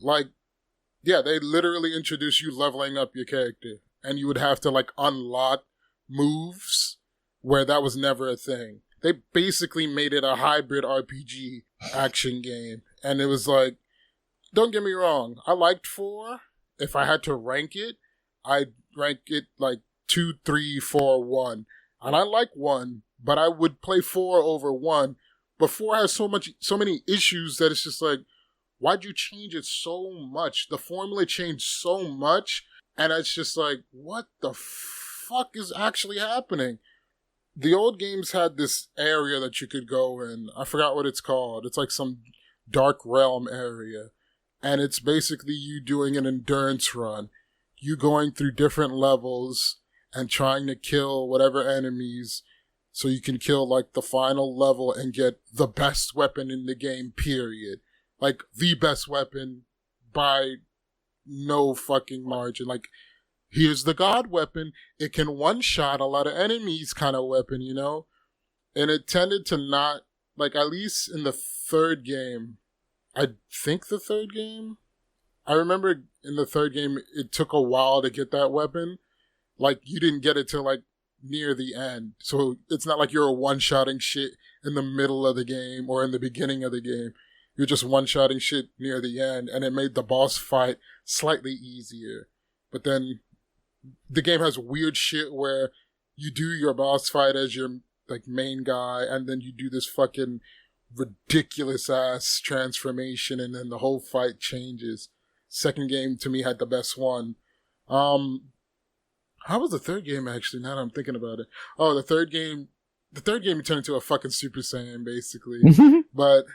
they literally introduced you leveling up your character. And you would have to, unlock moves where that was never a thing. They basically made it a hybrid RPG action game. And it was like, don't get me wrong, I liked 4. If I had to rank it, I'd rank it 2, 3, 4, 1. And I like 1, but I would play 4 over 1. But 4 has so many issues that it's just like, why'd you change it so much? The formula changed so much, and it's just like, what the fuck is actually happening? The old games had this area that you could go in. I forgot what it's called. It's like some dark realm area. And it's basically you doing an endurance run. You going through different levels and trying to kill whatever enemies so you can kill the final level and get the best weapon in the game, period. The best weapon by no fucking margin. Here's the god weapon. It can one-shot a lot of enemies kind of weapon, you know? And it tended to not, at least in the third game, I think the third game? I remember in the third game, it took a while to get that weapon. You didn't get it till, near the end. So it's not like you're one-shotting shit in the middle of the game or in the beginning of the game. You're just one-shotting shit near the end, and it made the boss fight slightly easier. But then the game has weird shit where you do your boss fight as your, main guy, and then you do this fucking ridiculous ass transformation, and then the whole fight changes. Second game to me had the best one. How was the third game actually? Now that I'm thinking about it. Oh, the third game you turned into a fucking Super Saiyan basically. But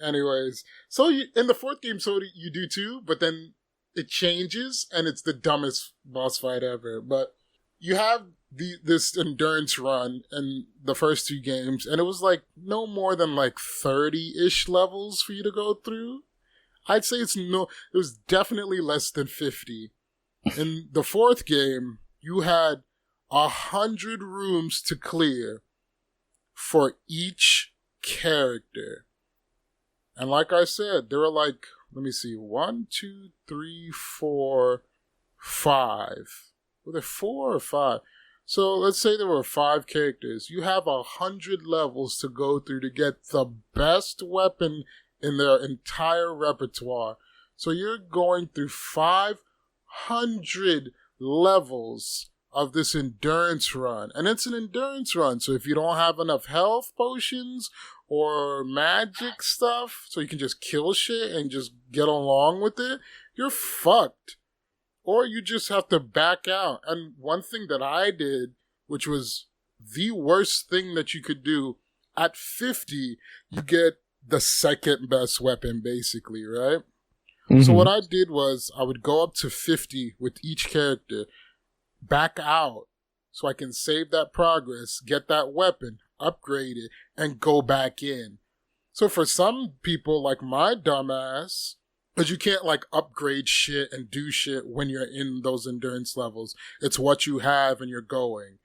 anyways, so in the fourth game, so you do too, but then it changes and it's the dumbest boss fight ever. But you have this endurance run in the first 2 games, and it was no more than 30-ish levels for you to go through. I'd say it was definitely less than 50. In the fourth game, you had 100 rooms to clear for each character. And like I said, there were let me see, 1, 2, 3, 4, 5. Were there 4 or 5? So let's say there were 5 characters. You have 100 levels to go through to get the best weapon in their entire repertoire. So you're going through 500 levels of this endurance run. And it's an endurance run. So if you don't have enough health potions or magic stuff, so you can just kill shit and just get along with it, you're fucked. or you just have to back out. And one thing that I did, which was the worst thing that you could do, at 50, you get the second best weapon, basically, right? Mm-hmm. So what I did was I would go up to 50 with each character, back out, so I can save that progress, get that weapon, upgrade it, and go back in. So for some people, like my dumbass, because you can't like upgrade shit and do shit when you're in those endurance levels. It's what you have and you're going.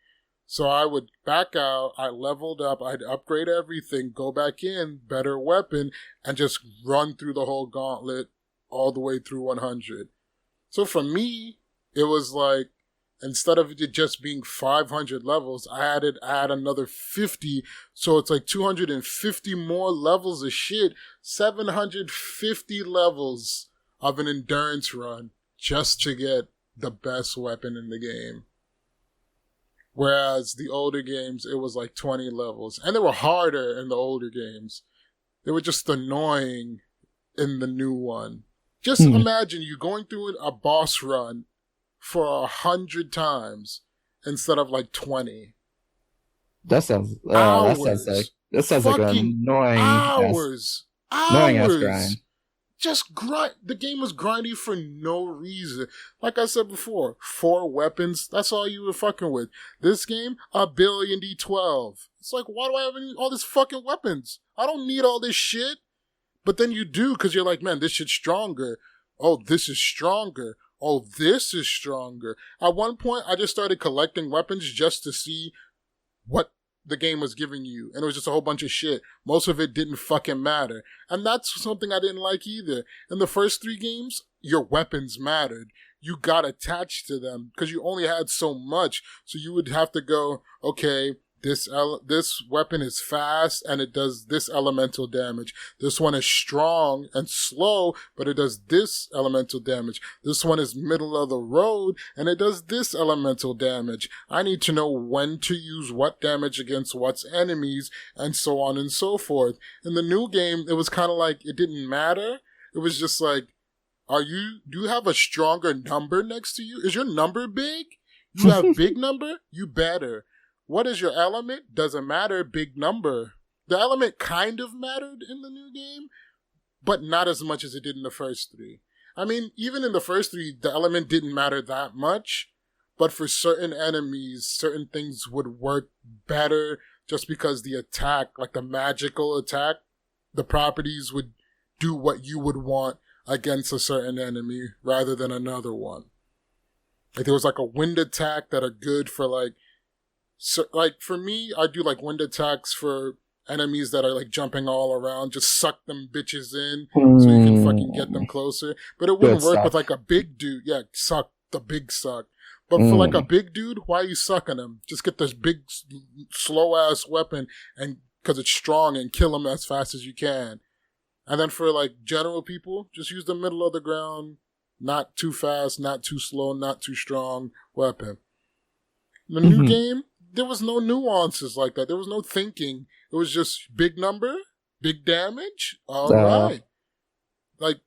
So I would back out, I leveled up, I'd upgrade everything, go back in, better weapon, and just run through the whole gauntlet all the way through 100. So for me, it was like, instead of it just being 500 levels, I add another 50. So it's like 250 more levels of shit. 750 levels of an endurance run just to get the best weapon in the game. Whereas the older games, it was like 20 levels. And they were harder in the older games. They were just annoying in the new one. Just imagine you going through a boss run for 100 times instead of like 20. That sounds like an annoying hours. Ass grind. Just grind. The game was grindy for no reason. Like I said before, 4 weapons. That's all you were fucking with. This game, 1,000,000,000 D12. It's like, why do I have all these fucking weapons? I don't need all this shit. But then you do, because you're like, man, this shit's stronger. Oh, this is stronger. Oh, this is stronger. At one point, I just started collecting weapons just to see what the game was giving you. And it was just a whole bunch of shit. Most of it didn't fucking matter. And that's something I didn't like either. In the first 3 games, your weapons mattered. You got attached to them because you only had so much. So you would have to go, okay, this weapon is fast and it does this elemental damage. This one is strong and slow, but it does this elemental damage. This one is middle of the road and it does this elemental damage. I need to know when to use what damage against what's enemies, and so on and so forth. In the new game, it was kind of like it didn't matter. It was just like, do you have a stronger number next to you? Is your number big? You have big number? You better. What is your element? Doesn't matter, big number. The element kind of mattered in the new game, but not as much as it did in the first 3. I mean, even in the first 3, the element didn't matter that much, but for certain enemies, certain things would work better just because the attack, like the magical attack, the properties would do what you would want against a certain enemy rather than another one. Like there was like a wind attack that are good for so, like, for me, I do, like, wind attacks for enemies that are, like, jumping all around. Just suck them bitches in so you can fucking get them closer. But it wouldn't work with, like, a big dude. Yeah, suck. The big suck. But for, like, a big dude, why are you sucking him? Just get this big, slow-ass weapon and because it's strong and kill him as fast as you can. And then for, like, general people, just use the middle of the ground. Not too fast, not too slow, not too strong weapon. The new game, there was no nuances like that. There was no thinking. It was just big number, big damage. All right. Like,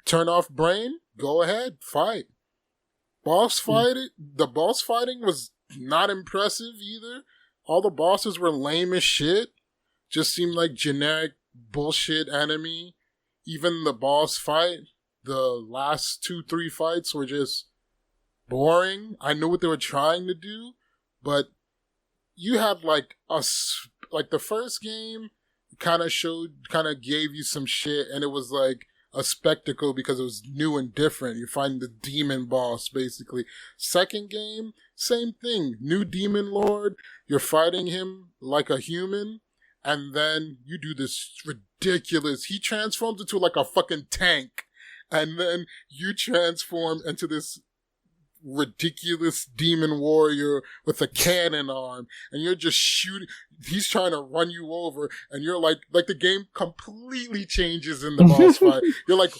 turn off brain, go ahead, fight. The boss fighting was not impressive either. All the bosses were lame as shit. Just seemed like generic bullshit enemy. Even the boss fight, the last 2-3 fights were just boring. I knew what they were trying to do, but you had like the first game kind of gave you some shit, and it was like a spectacle because it was new and different. You find the demon boss basically. Second game, same thing. New demon lord. You're fighting him like a human, and then you do this ridiculous. He transforms into like a fucking tank, and then you transform into this ridiculous demon warrior with a cannon arm, and you're just shooting. He's trying to run you over, and you're like the game completely changes in the boss fight. You're like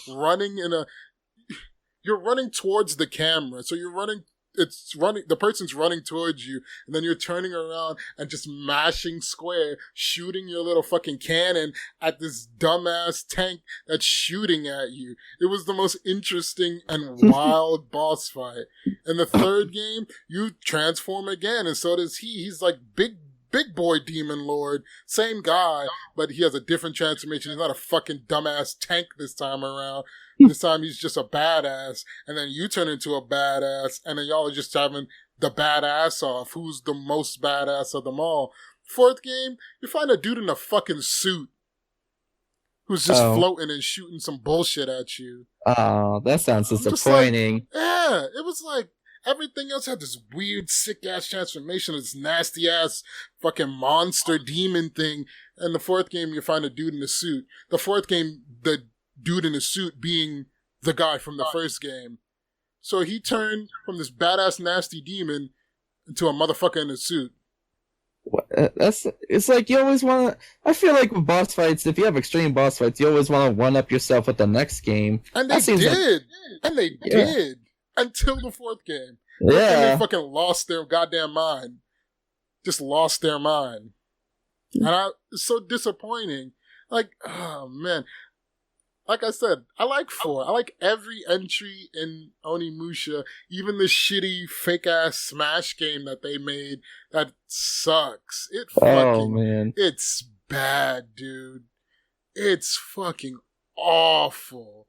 you're running towards the camera, so you're running it's running, the person's running towards you, and then you're turning around and just mashing square, shooting your little fucking cannon at this dumbass tank that's shooting at you. It was the most interesting and wild boss fight. In the third game, you transform again, and so does he. He's like big boy demon lord, same guy, but he has a different transformation. He's not a fucking dumbass tank this time around. This time he's just a badass, and then you turn into a badass, and then y'all are just having the badass off. Who's the most badass of them all? Fourth game, you find a dude in a fucking suit who's just floating and shooting some bullshit at you. Oh, that sounds disappointing. Yeah, it was like, everything else had this weird, sick-ass transformation, this nasty-ass fucking monster demon thing. And the fourth game, you find a dude in a suit. The fourth game, the dude in a suit being the guy from the first game. So he turned from this badass, nasty demon into a motherfucker in a suit. It's like you always want to. I feel like with boss fights, if you have extreme boss fights, you always want to one up yourself with the next game. And they did. And they did. Until the fourth game. Yeah. They fucking lost their goddamn mind. Just lost their mind. And it's so disappointing. Like, oh man. Like I said, I like 4. I like every entry in Onimusha, even the shitty fake-ass Smash game that they made that sucks. It's bad, dude. It's fucking awful.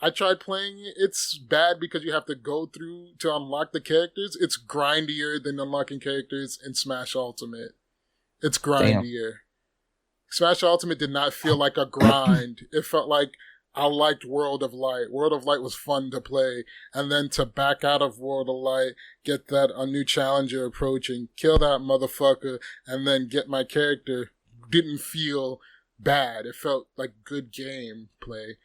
I tried playing it. It's bad because you have to go through to unlock the characters. It's grindier than unlocking characters in Smash Ultimate. It's grindier. Damn. Smash Ultimate did not feel like a grind. It felt like I liked World of Light. World of Light was fun to play. And then to back out of World of Light, get a new challenger approaching, kill that motherfucker, and then get my character didn't feel bad. It felt like good game play.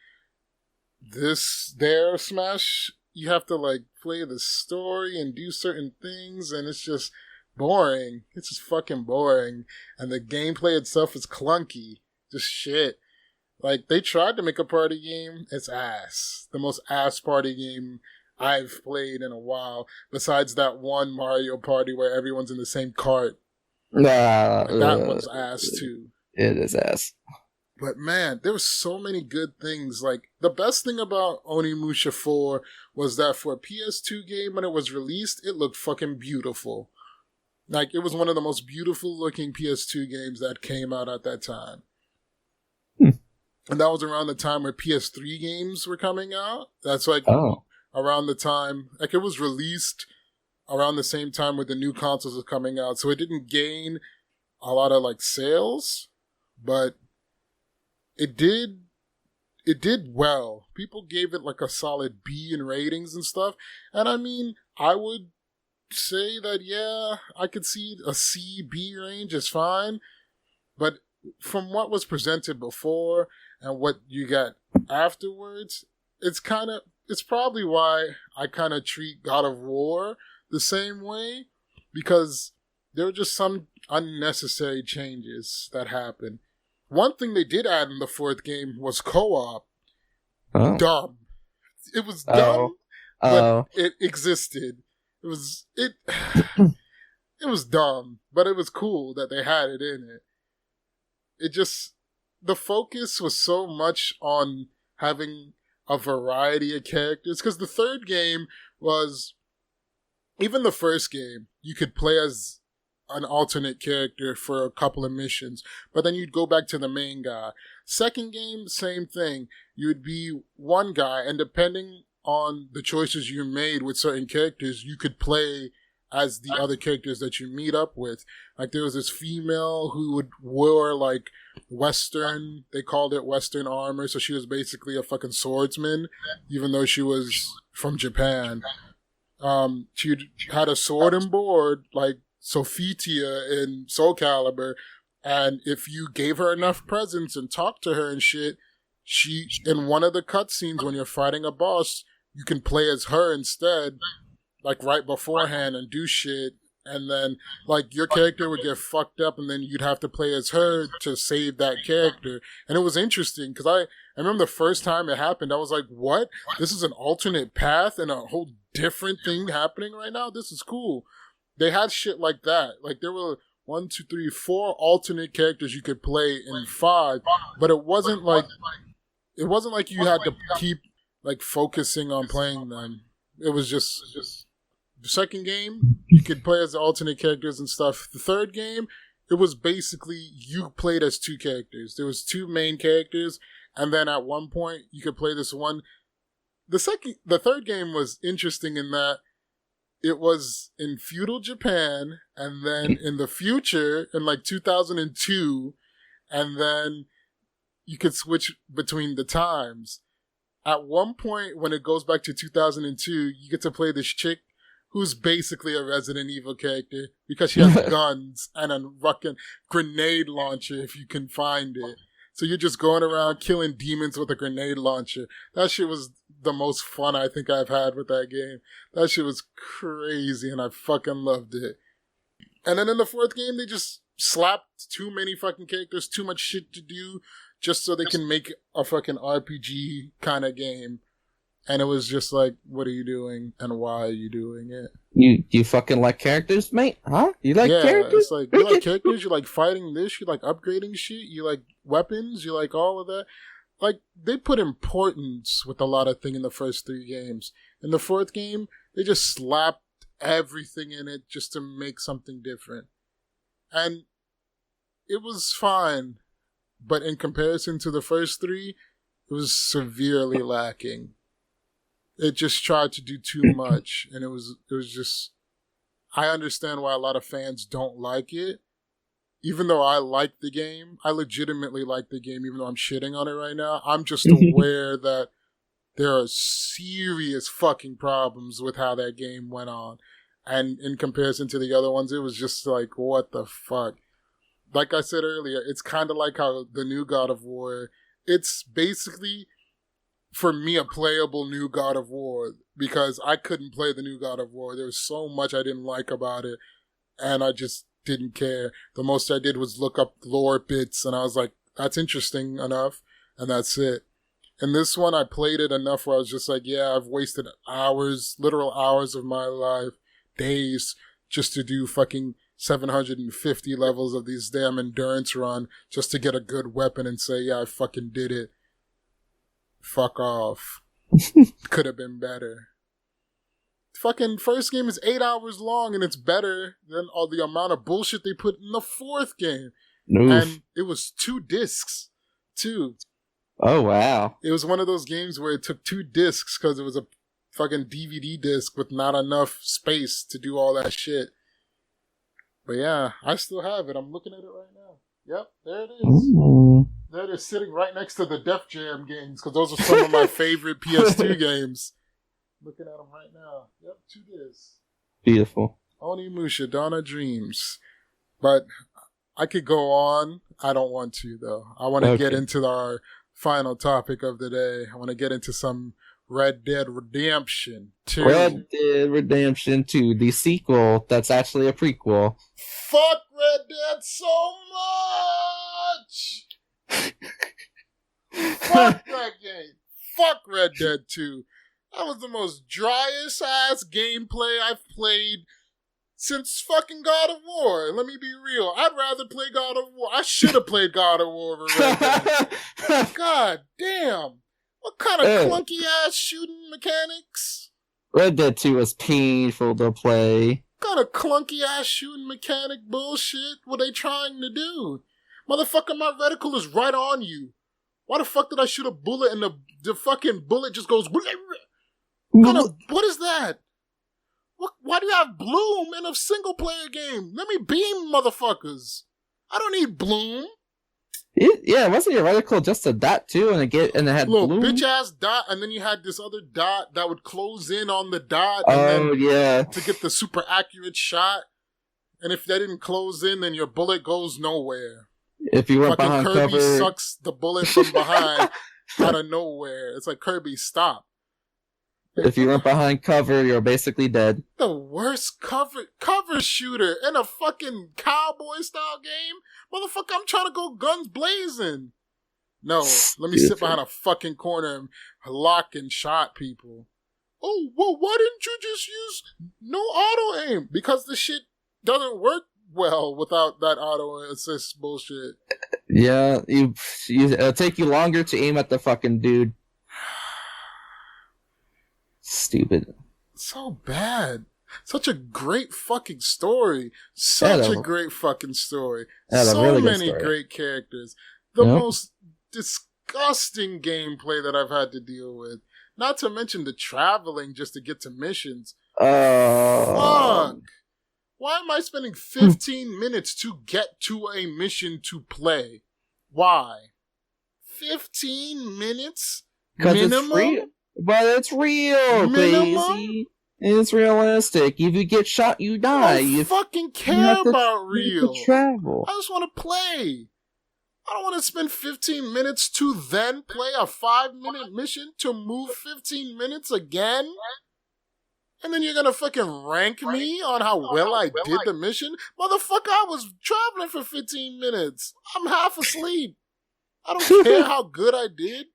Their Smash, you have to like play the story and do certain things, and it's just boring. It's just fucking boring. And the gameplay itself is clunky. Just shit. Like, they tried to make a party game. It's ass. The most ass party game I've played in a while. Besides that one Mario Party where everyone's in the same cart. That one's ass too. It is ass. But man, there were so many good things. Like, the best thing about Onimusha 4 was that for a PS2 game, when it was released, it looked fucking beautiful. Like, it was one of the most beautiful looking PS2 games that came out at that time. And that was around the time where PS3 games were coming out. That's like around the time, like it was released around the same time where the new consoles were coming out. So it didn't gain a lot of like sales, but it did well. People gave it like a solid B in ratings and stuff. And I mean, I would say that, yeah, I could see a C, B range is fine. But from what was presented before and what you got afterwards, it's probably why I kind of treat God of War the same way, because there were just some unnecessary changes that happened. One thing they did add in the fourth game was co-op. Dumb. It was dumb, but it existed. It was dumb, but it was cool that they had it in it. It just, the focus was so much on having a variety of characters, because the third game was, even the first game, you could play as an alternate character for a couple of missions, but then you'd go back to the main guy. Second game, same thing. You'd be one guy, and depending on the choices you made with certain characters, you could play as the other characters that you meet up with. Like, there was this female who wore like Western, they called it Western armor, so she was basically a fucking swordsman, even though she was from Japan. She had a sword and board, like Sophitia in Soul Calibur, and if you gave her enough presents and talked to her and shit, she, in one of the cutscenes when you're fighting a boss, you can play as her instead, like right beforehand, and do shit and then like your character would get fucked up, and then you'd have to play as her to save that character. And it was interesting because I remember the first time it happened, I was like, what? This is an alternate path and a whole different thing happening right now? This is cool. They had shit like that. Like there were 4 alternate characters you could play in 5, but it wasn't like you had to keep like focusing on playing them. It was just the second game you could play as the alternate characters and stuff. The third game, it was basically you played as 2 characters. There was 2 main characters, and then at one point you could play this one. The third game was interesting in that it was in feudal Japan, and then in the future, in like 2002, and then you could switch between the times. At one point, when it goes back to 2002, you get to play this chick who's basically a Resident Evil character because she has guns and a fucking grenade launcher if you can find it. So you're just going around killing demons with a grenade launcher. That shit was the most fun I think I've had with that game. That shit was crazy and I fucking loved it. And then in the 4th game, they just slapped too many fucking characters, too much shit to do, just so they can make a fucking RPG kind of game. And it was just like, what are you doing and why are you doing it? You fucking like characters, mate? Huh? You like characters? It's like, you like characters, you like fighting this, you like upgrading shit, you like weapons, you like all of that. Like, they put importance with a lot of things in the first 3 games. In the 4th game, they just slapped everything in it just to make something different. And it was fine. But in comparison to the first 3, it was severely lacking. It just tried to do too much, and it was just. I understand why a lot of fans don't like it. Even though I like the game, I legitimately like the game, even though I'm shitting on it right now. I'm just aware that there are serious fucking problems with how that game went on. And in comparison to the other ones, it was just like, what the fuck? Like I said earlier, it's kind of like how the new God of War, it's basically, for me, a playable new God of War, because I couldn't play the new God of War. There was so much I didn't like about it, and I just didn't care. The most I did was look up lore bits, and I was like, that's interesting enough, and that's it. And this one, I played it enough where I was just like, yeah, I've wasted hours, literal hours of my life, days, just to do fucking 750 levels of these damn endurance run just to get a good weapon and say, yeah, I fucking did it. Fuck off. Could have been better. Fucking first game is 8 hours long and it's better than all the amount of bullshit they put in the 4th game. Oof. And it was 2 discs, too. Oh, wow. It was one of those games where it took 2 discs because it was a fucking DVD disc with not enough space to do all that shit. But yeah, I still have it. I'm looking at it right now. Yep, there it is. Ooh. There it is, sitting right next to the Def Jam games, because those are some of my favorite PS2 games. Looking at them right now. Yep, 2 discs. Beautiful. Onimusha, Dawn of Dreams. But I could go on. I don't want to, though. I want to get into our final topic of the day. I want to get into some Red Dead Redemption 2. Red Dead Redemption 2, the sequel that's actually a prequel. Fuck Red Dead so much! Fuck that game. Fuck Red Dead 2. That was the most driest ass gameplay I've played since fucking God of War. Let me be real. I'd rather play God of War. I should have played God of War over Red Dead. God damn. What kind of clunky ass shooting mechanics? Red Dead 2 was painful to play. What kind of clunky ass shooting mechanic bullshit were they trying to do? Motherfucker, my reticle is right on you. Why the fuck did I shoot a bullet and the fucking bullet just goes... What is that? Why do you have bloom in a single player game? Let me beam, motherfuckers. I don't need bloom. Wasn't your reticle just a dot too, and it had little bloom? Bitch ass dot, and then you had this other dot that would close in on the dot. To get the super accurate shot. And if that didn't close in, then your bullet goes nowhere. If you went fucking behind Kirby cover, sucks the bullet from behind out of nowhere. It's like, Kirby, stop. If you weren't behind cover, you're basically dead. The worst cover shooter in a fucking cowboy style game? Motherfucker, I'm trying to go guns blazing. No, let me sit behind a fucking corner and lock and shot people. Oh, well, why didn't you just use no auto aim? Because the shit doesn't work well without that auto assist bullshit. Yeah, it'll take you longer to aim at the fucking dude. Stupid. So bad. Such a great fucking story. Such a great fucking story. So really many great characters. The most disgusting gameplay that I've had to deal with. Not to mention the traveling just to get to missions. Fuck. Why am I spending 15 minutes to get to a mission to play? Why? 15 minutes? Minimum? But it's real, crazy. It's realistic. If you get shot, you die. I don't fucking care about real. Travel. I just want to play. I don't want to spend 15 minutes to then play a 5-minute mission to move 15 minutes again? And then you're gonna fucking rank me on how well I did the mission? Motherfucker, I was traveling for 15 minutes. I'm half asleep. I don't care how good I did.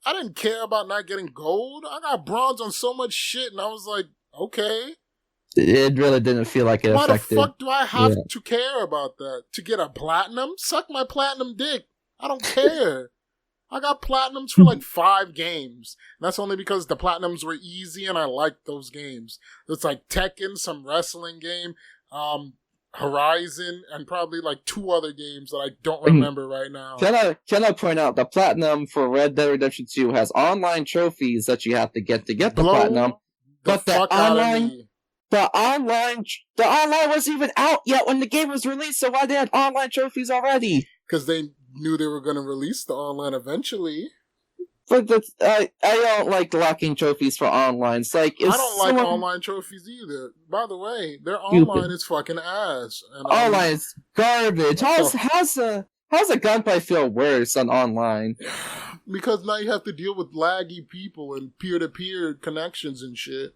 I didn't care about not getting gold. I got bronze on so much shit, and I was like, okay. It really didn't feel like it affected. Why the fuck do I have to care about that? To get a platinum? Suck my platinum dick. I don't care. I got platinums for like 5 games. And that's only because the platinums were easy and I liked those games. It's like Tekken, some wrestling game, Horizon, and probably like 2 other games that I don't remember right now. Can I point out the platinum for Red Dead Redemption 2 has online trophies that you have to get the platinum. But the online wasn't even out yet when the game was released, so why they had online trophies already? Because they knew they were going to release the online eventually. But I don't like locking trophies for online. It's like, I don't like online trophies either. By the way, their online is fucking ass. And online is garbage. How's a gunplay feel worse on online? Because now you have to deal with laggy people and peer-to-peer connections and shit.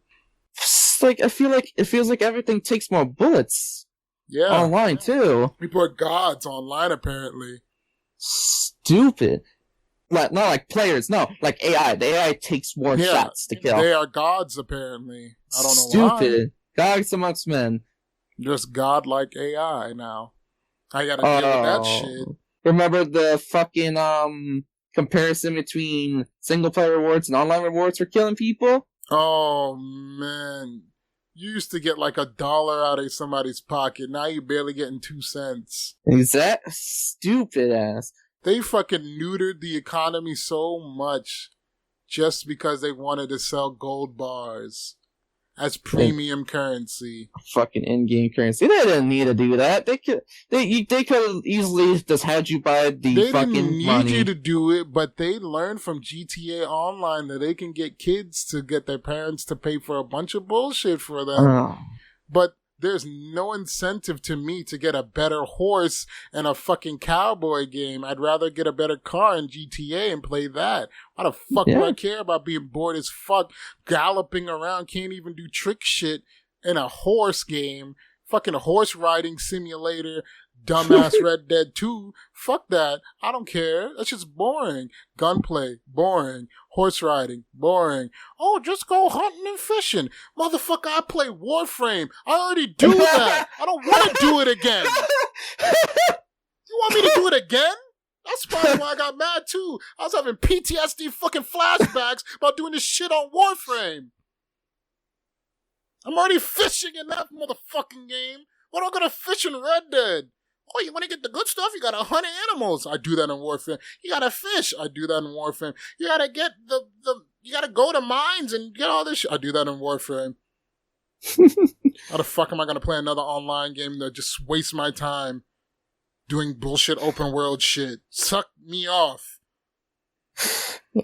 It's like, it feels like everything takes more bullets. Yeah. Online too. People are gods online apparently. Stupid. Not like players, no, like AI. The AI takes more shots to kill. They are gods, apparently. I don't know why. Stupid. Gods amongst men. Just godlike AI now. I gotta deal with that shit. Remember the fucking comparison between single player rewards and online rewards for killing people? Oh man. You used to get like $1 out of somebody's pocket. Now you're barely getting 2 cents. Exact stupid ass. They fucking neutered the economy so much just because they wanted to sell gold bars as premium currency. Fucking in-game currency. They didn't need to do that. They could have easily just had you buy the fucking money. They didn't need you to do it, but they learned from GTA Online that they can get kids to get their parents to pay for a bunch of bullshit for them. But there's no incentive to me to get a better horse in a fucking cowboy game. I'd rather get a better car in GTA and play that. Why the fuck do I care about being bored as fuck, galloping around, can't even do trick shit in a horse game? Fucking horse riding simulator, dumbass Red Dead 2. Fuck that. I don't care. That's just boring. Gunplay, boring. Horse riding, boring. Oh, just go hunting and fishing. Motherfucker, I play Warframe. I already do that. I don't want to do it again. You want me to do it again? That's probably why I got mad too. I was having PTSD fucking flashbacks about doing this shit on Warframe. I'm already fishing in that motherfucking game. What am I gonna fish in Red Dead? Oh, you want to get the good stuff? You gotta hunt animals. I do that in Warframe. You gotta fish. I do that in Warframe. You gotta get you gotta go to mines and get all this shit. I do that in Warframe. How the fuck am I gonna play another online game that just wastes my time doing bullshit open world shit? Suck me off.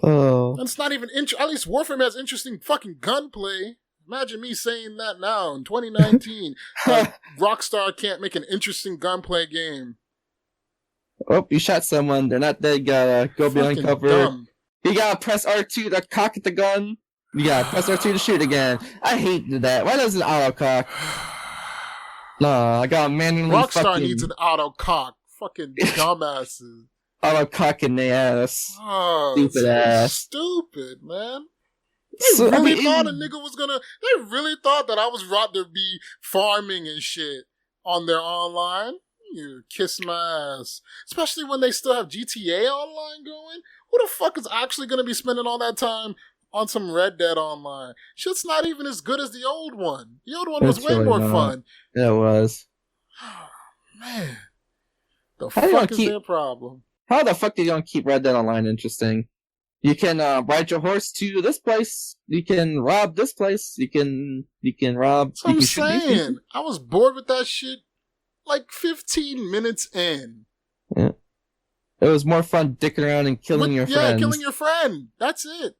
Oh. And it's not even at least Warframe has interesting fucking gunplay. Imagine me saying that now in 2019. Rockstar can't make an interesting gunplay game. Oh, you shot someone. They're not dead. You gotta go behind cover. Dumb. You gotta press R2 to cock the gun. Yeah, press R2 to shoot again. I hate that. Why does it auto cock? No, I got manually Rockstar needs an auto cock. Fucking dumbasses. Auto cock in the ass. Oh, Stupid ass. Stupid, man. They really thought a nigga was gonna. They really thought that I was about to be farming and shit on their online. You kiss my ass. Especially when they still have GTA Online going. Who the fuck is actually gonna be spending all that time on some Red Dead Online? Shit's not even as good as the old one. The old one was way more fun. Yeah, it was. Man, the fuck is their problem? How the fuck are you gonna keep Red Dead Online interesting? You can ride your horse to this place. You can rob this place. You can rob. That's what I'm saying. I was bored with that shit like 15 minutes in. Yeah. It was more fun dicking around and killing your friends. Yeah, killing your friend. That's it.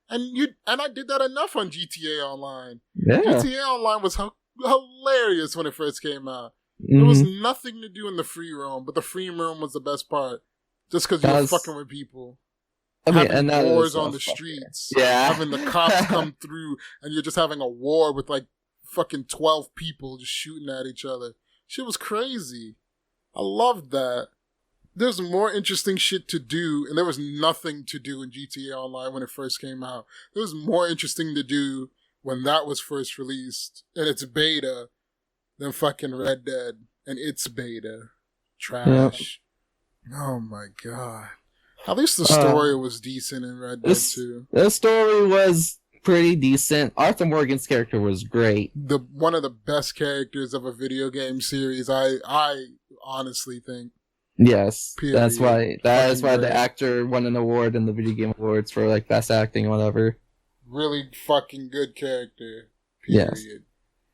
And I did that enough on GTA Online. Yeah. GTA Online was hilarious when it first came out. There was nothing to do in the free roam, but the free roam was the best part. Just because you were fucking with people. Having wars on the streets. Yeah. Having the cops come through and you're just having a war with like fucking 12 people just shooting at each other. Shit was crazy. I loved that. There's more interesting shit to do, and there was nothing to do in GTA Online when it first came out. There was more interesting to do when that was first released in its beta than fucking Red Dead and its beta. Trash. Yep. Oh my god. At least the story was decent in Red Dead 2. The story was pretty decent. Arthur Morgan's character was great. One of the best characters of a video game series, I honestly think. Yes. Period. That is why the actor won an award in the video game awards for like best acting or whatever. Really fucking good character. Period.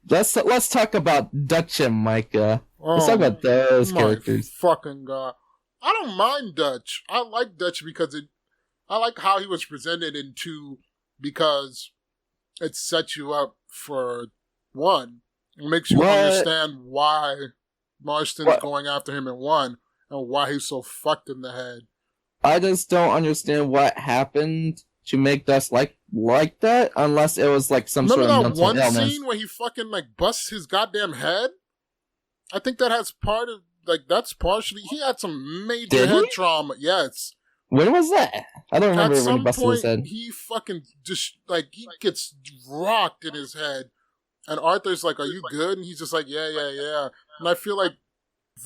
Yes. Let's talk about Dutch and Micah. Let's talk about those characters. Fucking god. I don't mind Dutch. I like Dutch because I like how he was presented in 2 because it sets you up for 1. It makes you understand why Marston's going after him in 1 and why he's so fucked in the head. I just don't understand what happened to make Dutch like that unless it was like some sort of mental illness. Remember that one scene where he fucking like busts his goddamn head? I think that has part of that's partially. He had some major head trauma. Yes. When was that? I don't remember when he busted his head. He fucking just he gets rocked in his head, and Arthur's like, "Are you good?" And he's just like, "Yeah." And I feel like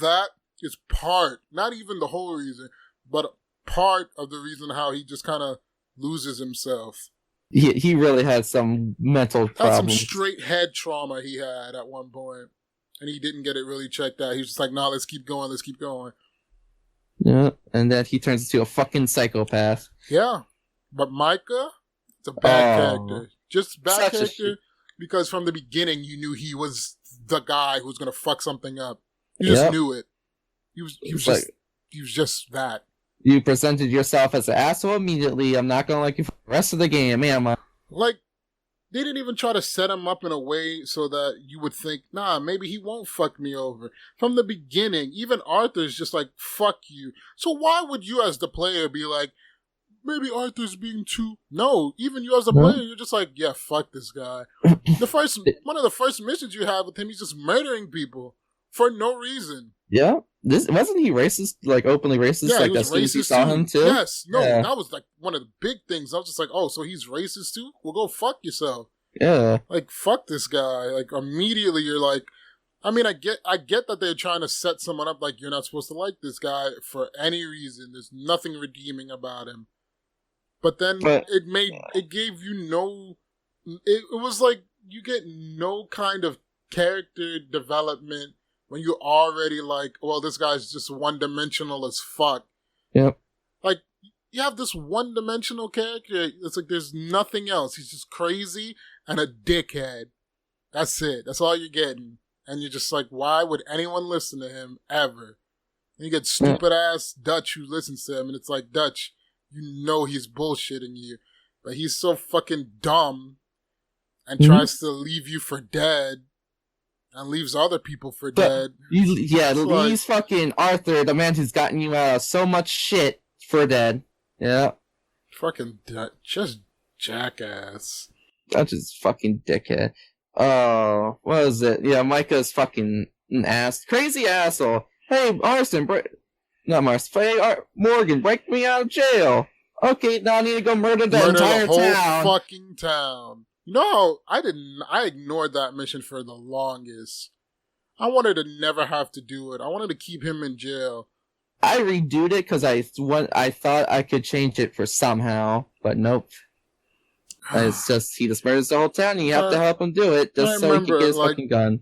that is part, not even the whole reason, but part of the reason how he just kind of loses himself. He really had some mental problems. Had some straight head trauma he had at one point. And he didn't get it really checked out. He was just like, nah, let's keep going. Yeah, and then he turns into a fucking psychopath. Yeah. But Micah, it's a bad character. Just bad character because from the beginning you knew he was the guy who was going to fuck something up. You just knew it. He was just that. You presented yourself as an asshole immediately. I'm not going to like you for the rest of the game, am I? They didn't even try to set him up in a way so that you would think, nah, maybe he won't fuck me over. From the beginning, even Arthur's just like, fuck you. So why would you as the player be like, maybe Arthur's being too... No, even you as a player, you're just like, yeah, fuck this guy. One of the first missions you have with him, he's just murdering people for no reason. Yeah. Wasn't he racist, like openly racist? Yeah, like he was as soon as you racist saw too. him too? Yes. No, that was like one of the big things. I was just like, oh, so he's racist too? Well, go fuck yourself. Yeah. Like, fuck this guy. Like, immediately you're like, I mean, I get that they're trying to set someone up like you're not supposed to like this guy for any reason. There's nothing redeeming about him. But then it gave you no, it was like you get no kind of character development when you're already like, well, this guy's just one-dimensional as fuck. Yep. Like, you have this one-dimensional character. It's like there's nothing else. He's just crazy and a dickhead. That's it. That's all you're getting. And you're just like, why would anyone listen to him ever? And you get stupid-ass Dutch who listens to him, and it's like, Dutch, you know he's bullshitting you. But he's so fucking dumb and tries to leave you for dead. And leaves other people for dead. Leaves fucking Arthur, the man who's gotten you out of so much shit, for dead. Yeah. Fucking just Jackass. That's just fucking dickhead. Oh, what is it? Yeah, Micah's fucking an ass. Crazy asshole. Hey, Marston, not Marston. Hey, Morgan, break me out of jail. Okay, now I need to go murder the entire whole town. Fucking town. You know, I ignored that mission for the longest. I wanted to never have to do it. I wanted to keep him in jail. I redoed it because I thought I could change it for somehow, but nope. It's just, he just murders the whole town and you have to help him do it just so he can get his fucking gun.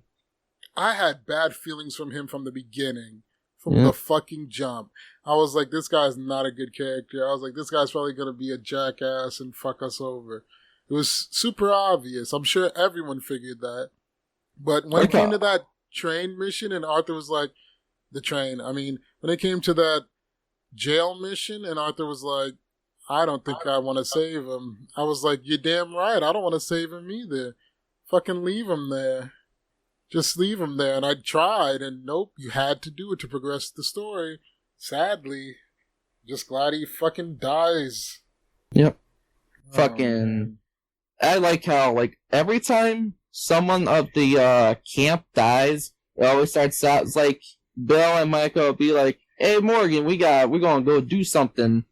I had bad feelings from him from the beginning. From the fucking jump. I was like, this guy's not a good character. I was like, this guy's probably going to be a jackass and fuck us over. It was super obvious. I'm sure everyone figured that. But when it came to that train mission and Arthur was like, when it came to that jail mission and Arthur was like, I don't think I want to save him. I was like, you're damn right. I don't want to save him either. Fucking leave him there. Just leave him there. And I tried, and nope, you had to do it to progress the story. Sadly. Just glad he fucking dies. Yep. I like how, every time someone of the camp dies, it always starts out, it's like, Bill and Michael will be like, hey, Morgan, we're gonna go do something.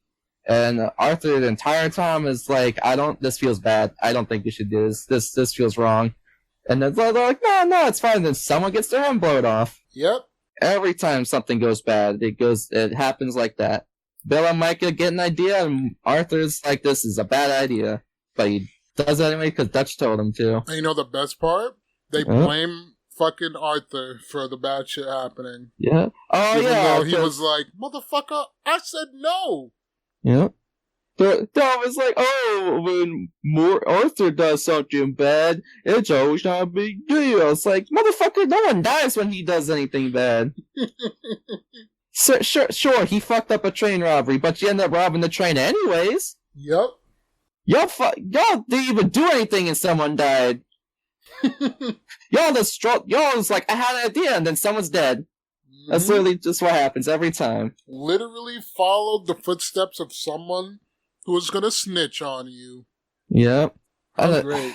And Arthur the entire time is like, this feels bad. I don't think we should do this. This feels wrong. And then they're like, no, it's fine. Then someone gets their hand blown off. Yep. Every time something goes bad, it happens like that. Bill and Micah get an idea, and Arthur's like, this is a bad idea. But he does it anyway because Dutch told him to. And you know the best part? They blame fucking Arthur for the bad shit happening. Yeah. Oh, Even yeah. though he was like, motherfucker, I said no. Yeah. That was like, when Arthur does something bad, it's always not a big deal. It's like, motherfucker, no one dies when he does anything bad. Sure, he fucked up a train robbery, but you end up robbing the train anyways. Yep. Y'all didn't even do anything and someone died. Y'all was like, I had an idea, and then someone's dead. Mm-hmm. That's literally just what happens every time. Literally followed the footsteps of someone who was gonna snitch on you. Yep. That's great.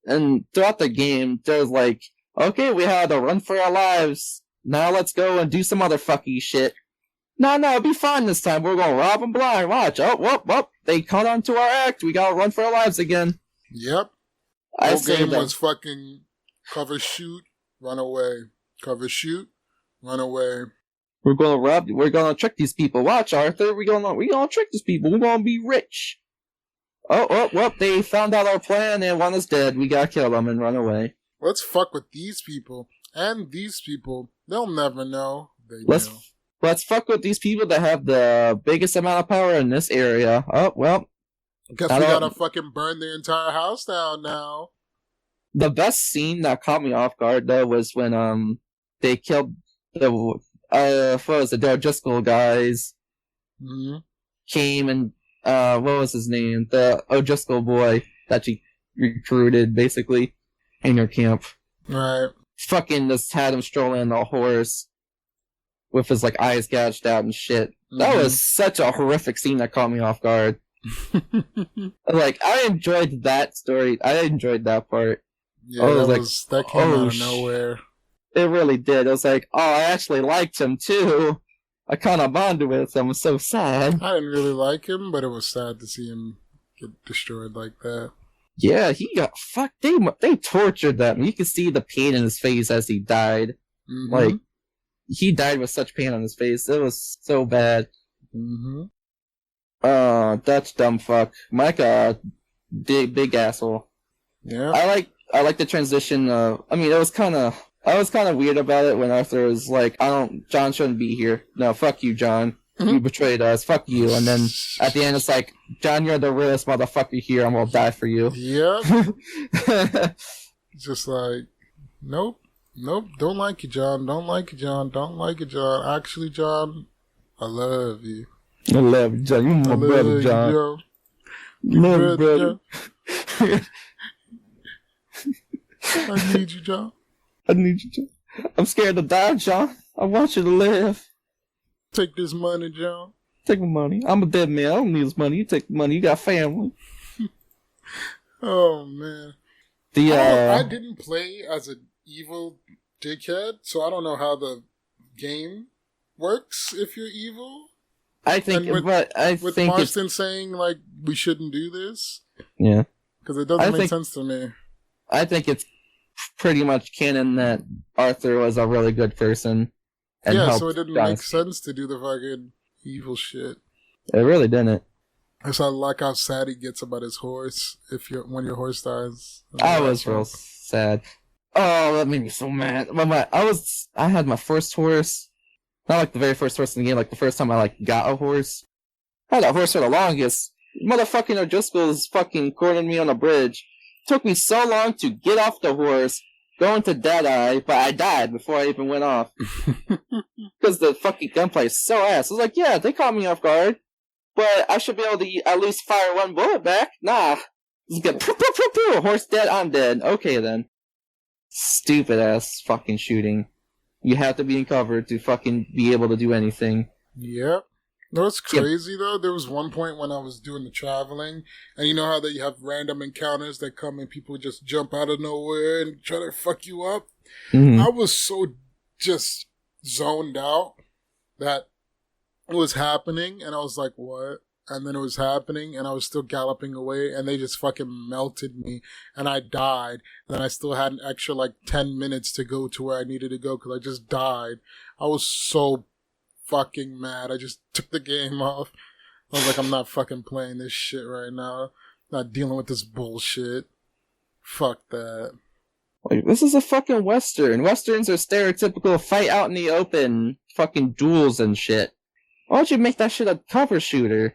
And throughout the game, there's like, okay, we had to run for our lives. Now let's go and do some other fucky shit. No, it'll be fine this time. We're gonna rob them blind. Watch. Oh, they caught on to our act. We gotta run for our lives again. Yep. The whole game was fucking cover, shoot, run away. Cover, shoot, run away. We're gonna trick these people. Watch, Arthur. We're gonna trick these people. We're gonna be rich. Oh, they found out our plan and one is dead. We gotta kill them and run away. Let's fuck with these people. And these people, they'll never know. Let's fuck with these people that have the biggest amount of power in this area. Oh, well. Guess we gotta fucking burn the entire house down now. The best scene that caught me off guard, though, was when they killed the O'Driscoll guys. Mm-hmm. Came and what was his name? The O'Driscoll boy that she recruited, basically, in her camp. Right. Fucking just had him strolling on a horse with his eyes gouged out and shit. Mm-hmm. That was such a horrific scene that caught me off guard. I enjoyed that story. I enjoyed that part. Yeah, that came out of nowhere. It really did. I was like, I actually liked him too. I kind of bonded with him. It was so sad. I didn't really like him, but it was sad to see him get destroyed like that. Yeah, he got fucked. They tortured them. You could see the pain in his face as he died. Mm-hmm. He died with such pain on his face. It was so bad. Mm-hmm. That's dumb fuck. Micah, big asshole. Yeah. I like the transition. I was kind of weird about it when Arthur was like, John shouldn't be here. No, fuck you, John. You betrayed us. Fuck you. And then at the end, it's like, John, you're the realest motherfucker here. I'm gonna die for you. Yep. Just like, nope. Don't like you, John. Don't like you, John. Don't like you, John. Actually, John, I love you. I love you, John. You're my brother, John. You brother. I need you, John. I need you, John. I'm scared to die, John. I want you to live. Take this money, John. Take my money. I'm a dead man. I don't need his money. You take the money. You got family. Oh man. I didn't play as an evil dickhead, so I don't know how the game works if you're evil. I think, with Marston saying like we shouldn't do this. Yeah, because it doesn't make sense to me. I think it's pretty much canon that Arthur was a really good person. And so it didn't make sense to do the fucking evil shit. It really didn't. I like how sad he gets about his horse when your horse dies. I was real sad. Oh, that made me so mad. I had my first horse. Not like the very first horse in the game, like the first time I like got a horse. I had a horse for the longest. Motherfucking O'Driscoll's fucking cornered me on a bridge. Took me so long to get off the horse, go into Deadeye, but I died before I even went off. Because the fucking gunplay is so ass. I was like, yeah, they caught me off guard, but I should be able to at least fire one bullet back. Nah. Just get horse dead, I'm dead. Okay then. Stupid ass fucking shooting. You have to be in cover to fucking be able to do anything. Yep. No, it's crazy though. There was one point when I was doing the traveling, and you know how they have random encounters that come and people just jump out of nowhere and try to fuck you up. Mm-hmm. I was so just zoned out that it was happening, and I was like, what? And then it was happening, and I was still galloping away, and they just fucking melted me, and I died. And I still had an extra, 10 minutes to go to where I needed to go, because I just died. I was so fucking mad. I just took the game off. I was like, I'm not fucking playing this shit right now. Not dealing with this bullshit. Fuck that. Like, this is a fucking Western. Westerns are stereotypical fight out in the open, fucking duels and shit. Why don't you make that shit a cover shooter?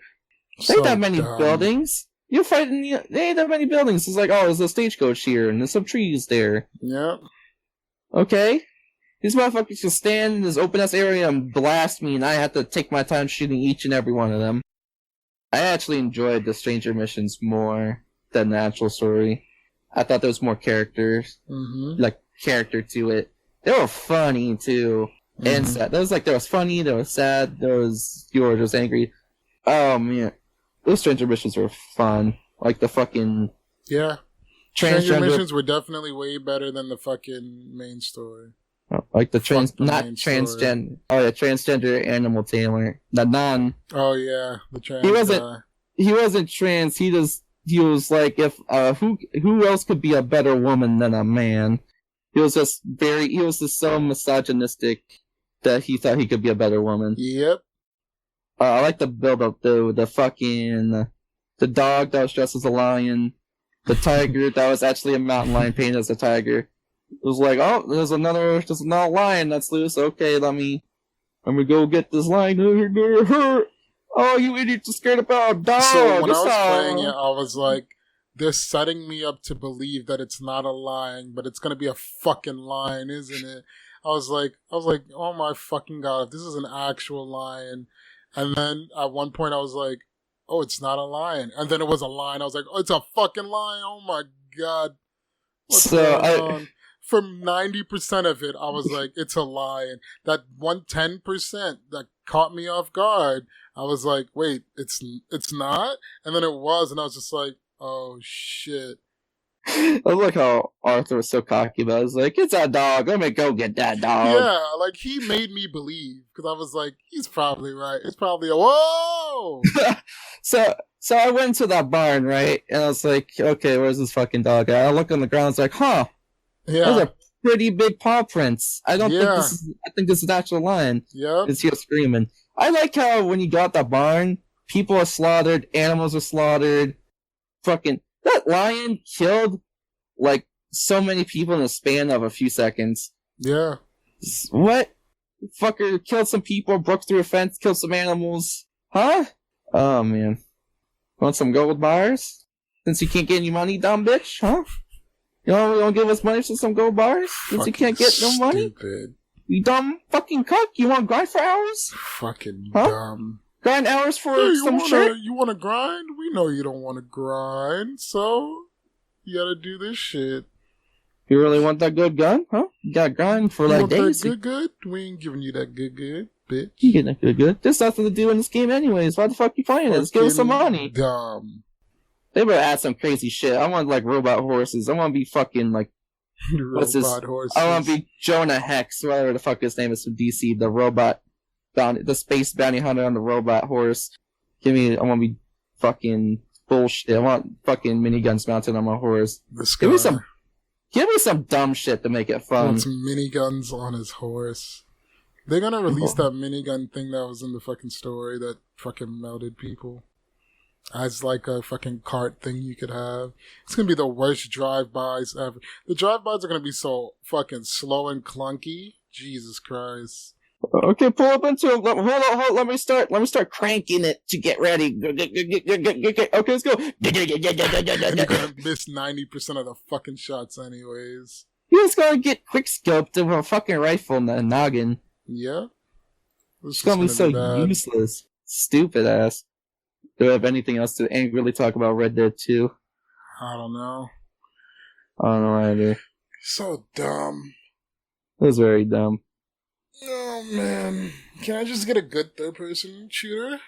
There ain't that many buildings. You fight there ain't that many buildings. It's like, oh, there's a stagecoach here, and there's some trees there. Yeah. Okay. These motherfuckers can stand in this open-ass area and blast me, and I have to take my time shooting each and every one of them. I actually enjoyed the Stranger missions more than the actual story. I thought there was more characters, character to it. They were funny, too. And sad. There was funny, there was sad, there was angry. Oh, man. Those Stranger missions were fun. Like the fucking... Yeah. Stranger missions were definitely way better than the fucking main story. Like the transgender. Oh, yeah, transgender animal tamer. The non... Oh, yeah. The trans He wasn't trans, he was like, if, who else could be a better woman than a man? He was just so misogynistic that he thought he could be a better woman. Yep. I like the build up though. The dog that was dressed as a lion, the tiger that was actually a mountain lion painted as a tiger. It was like, oh, there's another lion that's loose. Okay, let me go get this lion. Oh, you idiots are scared about a dog. So when I was playing it, I was like, they're setting me up to believe that it's not a lion, but it's gonna be a fucking lion, isn't it? I was like, oh my fucking god, if this is an actual lion. And then at one point I was like, oh, it's not a lion. And then it was a lion. I was like, oh, it's a fucking lion. Oh my god. What's going on? From 90% of it, I was like, it's a lion. That 10% that caught me off guard, I was like, wait, it's not? And then it was, and I was just like, oh shit. I like how Arthur was so cocky about it. I was like, it's a dog. Let me go get that dog. Yeah, like he made me believe because I was like, he's probably right. It's probably a whoa. So I went to that barn, right? And I was like, okay, where's this fucking dog at? I look on the ground. I was like, huh. Yeah. Those are pretty big paw prints. I think this is actual lion. Yeah. It's here screaming. I like how when you go out that barn, people are slaughtered, animals are slaughtered. Fucking that lion killed like so many people in the span of a few seconds. Yeah. What? Fucker killed some people, broke through a fence, killed some animals. Huh? Oh man. Want some gold bars? Since you can't get any money, dumb bitch, huh? You don't give us money for some gold bars? Since you can't get no money? You dumb fucking cuck? You want to grind for hours? Fucking dumb. Grind hours for some shit? You want to grind? We know you don't want to grind, so you gotta do this shit. You really want that good gun, huh? You got a gun for You like want that days. good? We ain't giving you that good, bitch. You getting that good. There's nothing to do in this game anyways. Why the fuck you playing it? Just give us some money. Dumb. They better add some crazy shit. I want like robot horses. I want to be fucking like Robot horses. I want to be Jonah Hex, whatever the fuck his name is from DC, the robot bounty, the space bounty hunter on the robot horse. I want to be fucking bullshit. I want fucking miniguns mounted on my horse. Give me some dumb shit to make it fun. Wants miniguns on his horse. They're gonna release that minigun thing that was in the fucking story that fucking melted people. As like a fucking cart thing you could have. It's gonna be the worst drive-bys ever. The drive-bys are gonna be so fucking slow and clunky. Jesus Christ. Okay, pull up into it. Hold on. Let me start cranking it to get ready. Okay, let's go. And you're gonna miss 90% of the fucking shots anyways. You just gotta get quick scoped with a fucking rifle in the noggin. Yeah. It's gonna be so useless. Stupid ass. Do I have anything else to angrily talk about Red Dead 2? I don't know. I don't know either. So dumb. It was very dumb. Oh man. Can I just get a good third person shooter?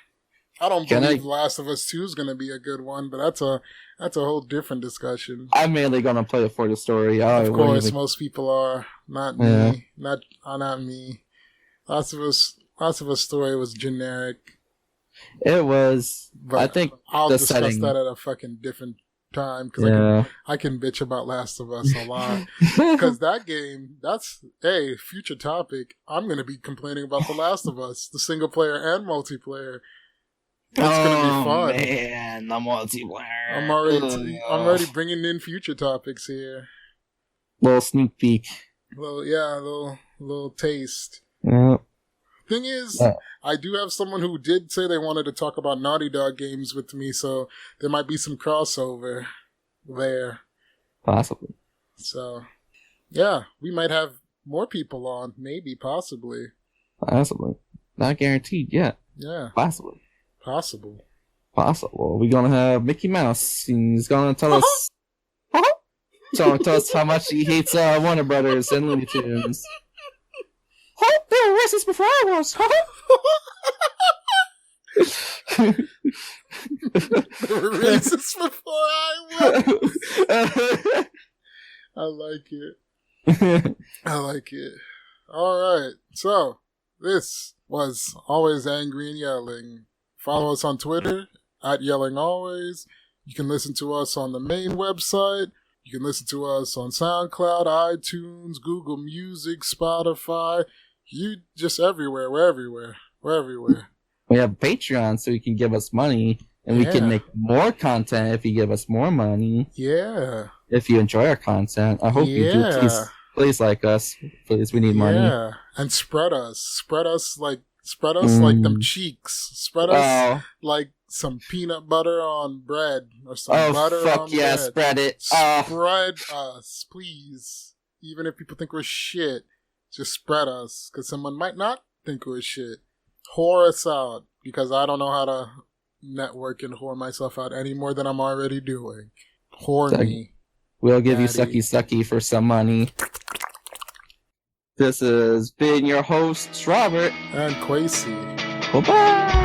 I don't believe Last of Us 2 is gonna be a good one, but that's a whole different discussion. I'm mainly gonna play it for the story. Of course, most people are. Not me. Not me. Last of Us story was generic. It was. But I think I'll discuss that at a fucking different time because I can bitch about Last of Us a lot because that game, that's a future topic. I'm going to be complaining about The Last of Us, the single player and multiplayer. That's going to be fun. Man, the multiplayer. I'm already bringing in future topics here. Little sneak peek. Little taste. Yeah. Thing is, I do have someone who did say they wanted to talk about Naughty Dog games with me, so there might be some crossover there. Possibly. So, yeah, we might have more people on, maybe, possibly. Possibly. Not guaranteed yet. Yeah. Possibly. Possible. We're gonna have Mickey Mouse, and he's gonna tell us... tell us how much he hates Warner Brothers and Looney Tunes. Oh, they were racist before I was. They were racist before I was. I like it. Alright, so this was Always Angry and Yelling. Follow us on Twitter at Yelling Always. You can listen to us on the main website. You can listen to us on SoundCloud, iTunes, Google Music, Spotify. You just everywhere. We're everywhere. We have Patreon, so you can give us money, and we can make more content if you give us more money. Yeah. If you enjoy our content, I hope you do. Please like us. Please, we need money. Yeah, and spread us like them cheeks. Spread us like some peanut butter on bread or some butter on bread. Oh fuck yeah! Spread it. Spread us, please. Even if people think we're shit. Just spread us, because someone might not think we're shit. Whore us out, because I don't know how to network and whore myself out any more than I'm already doing. Whore me. We'll give you sucky for some money. This has been your hosts, Robert. And Quasi. Bye-bye.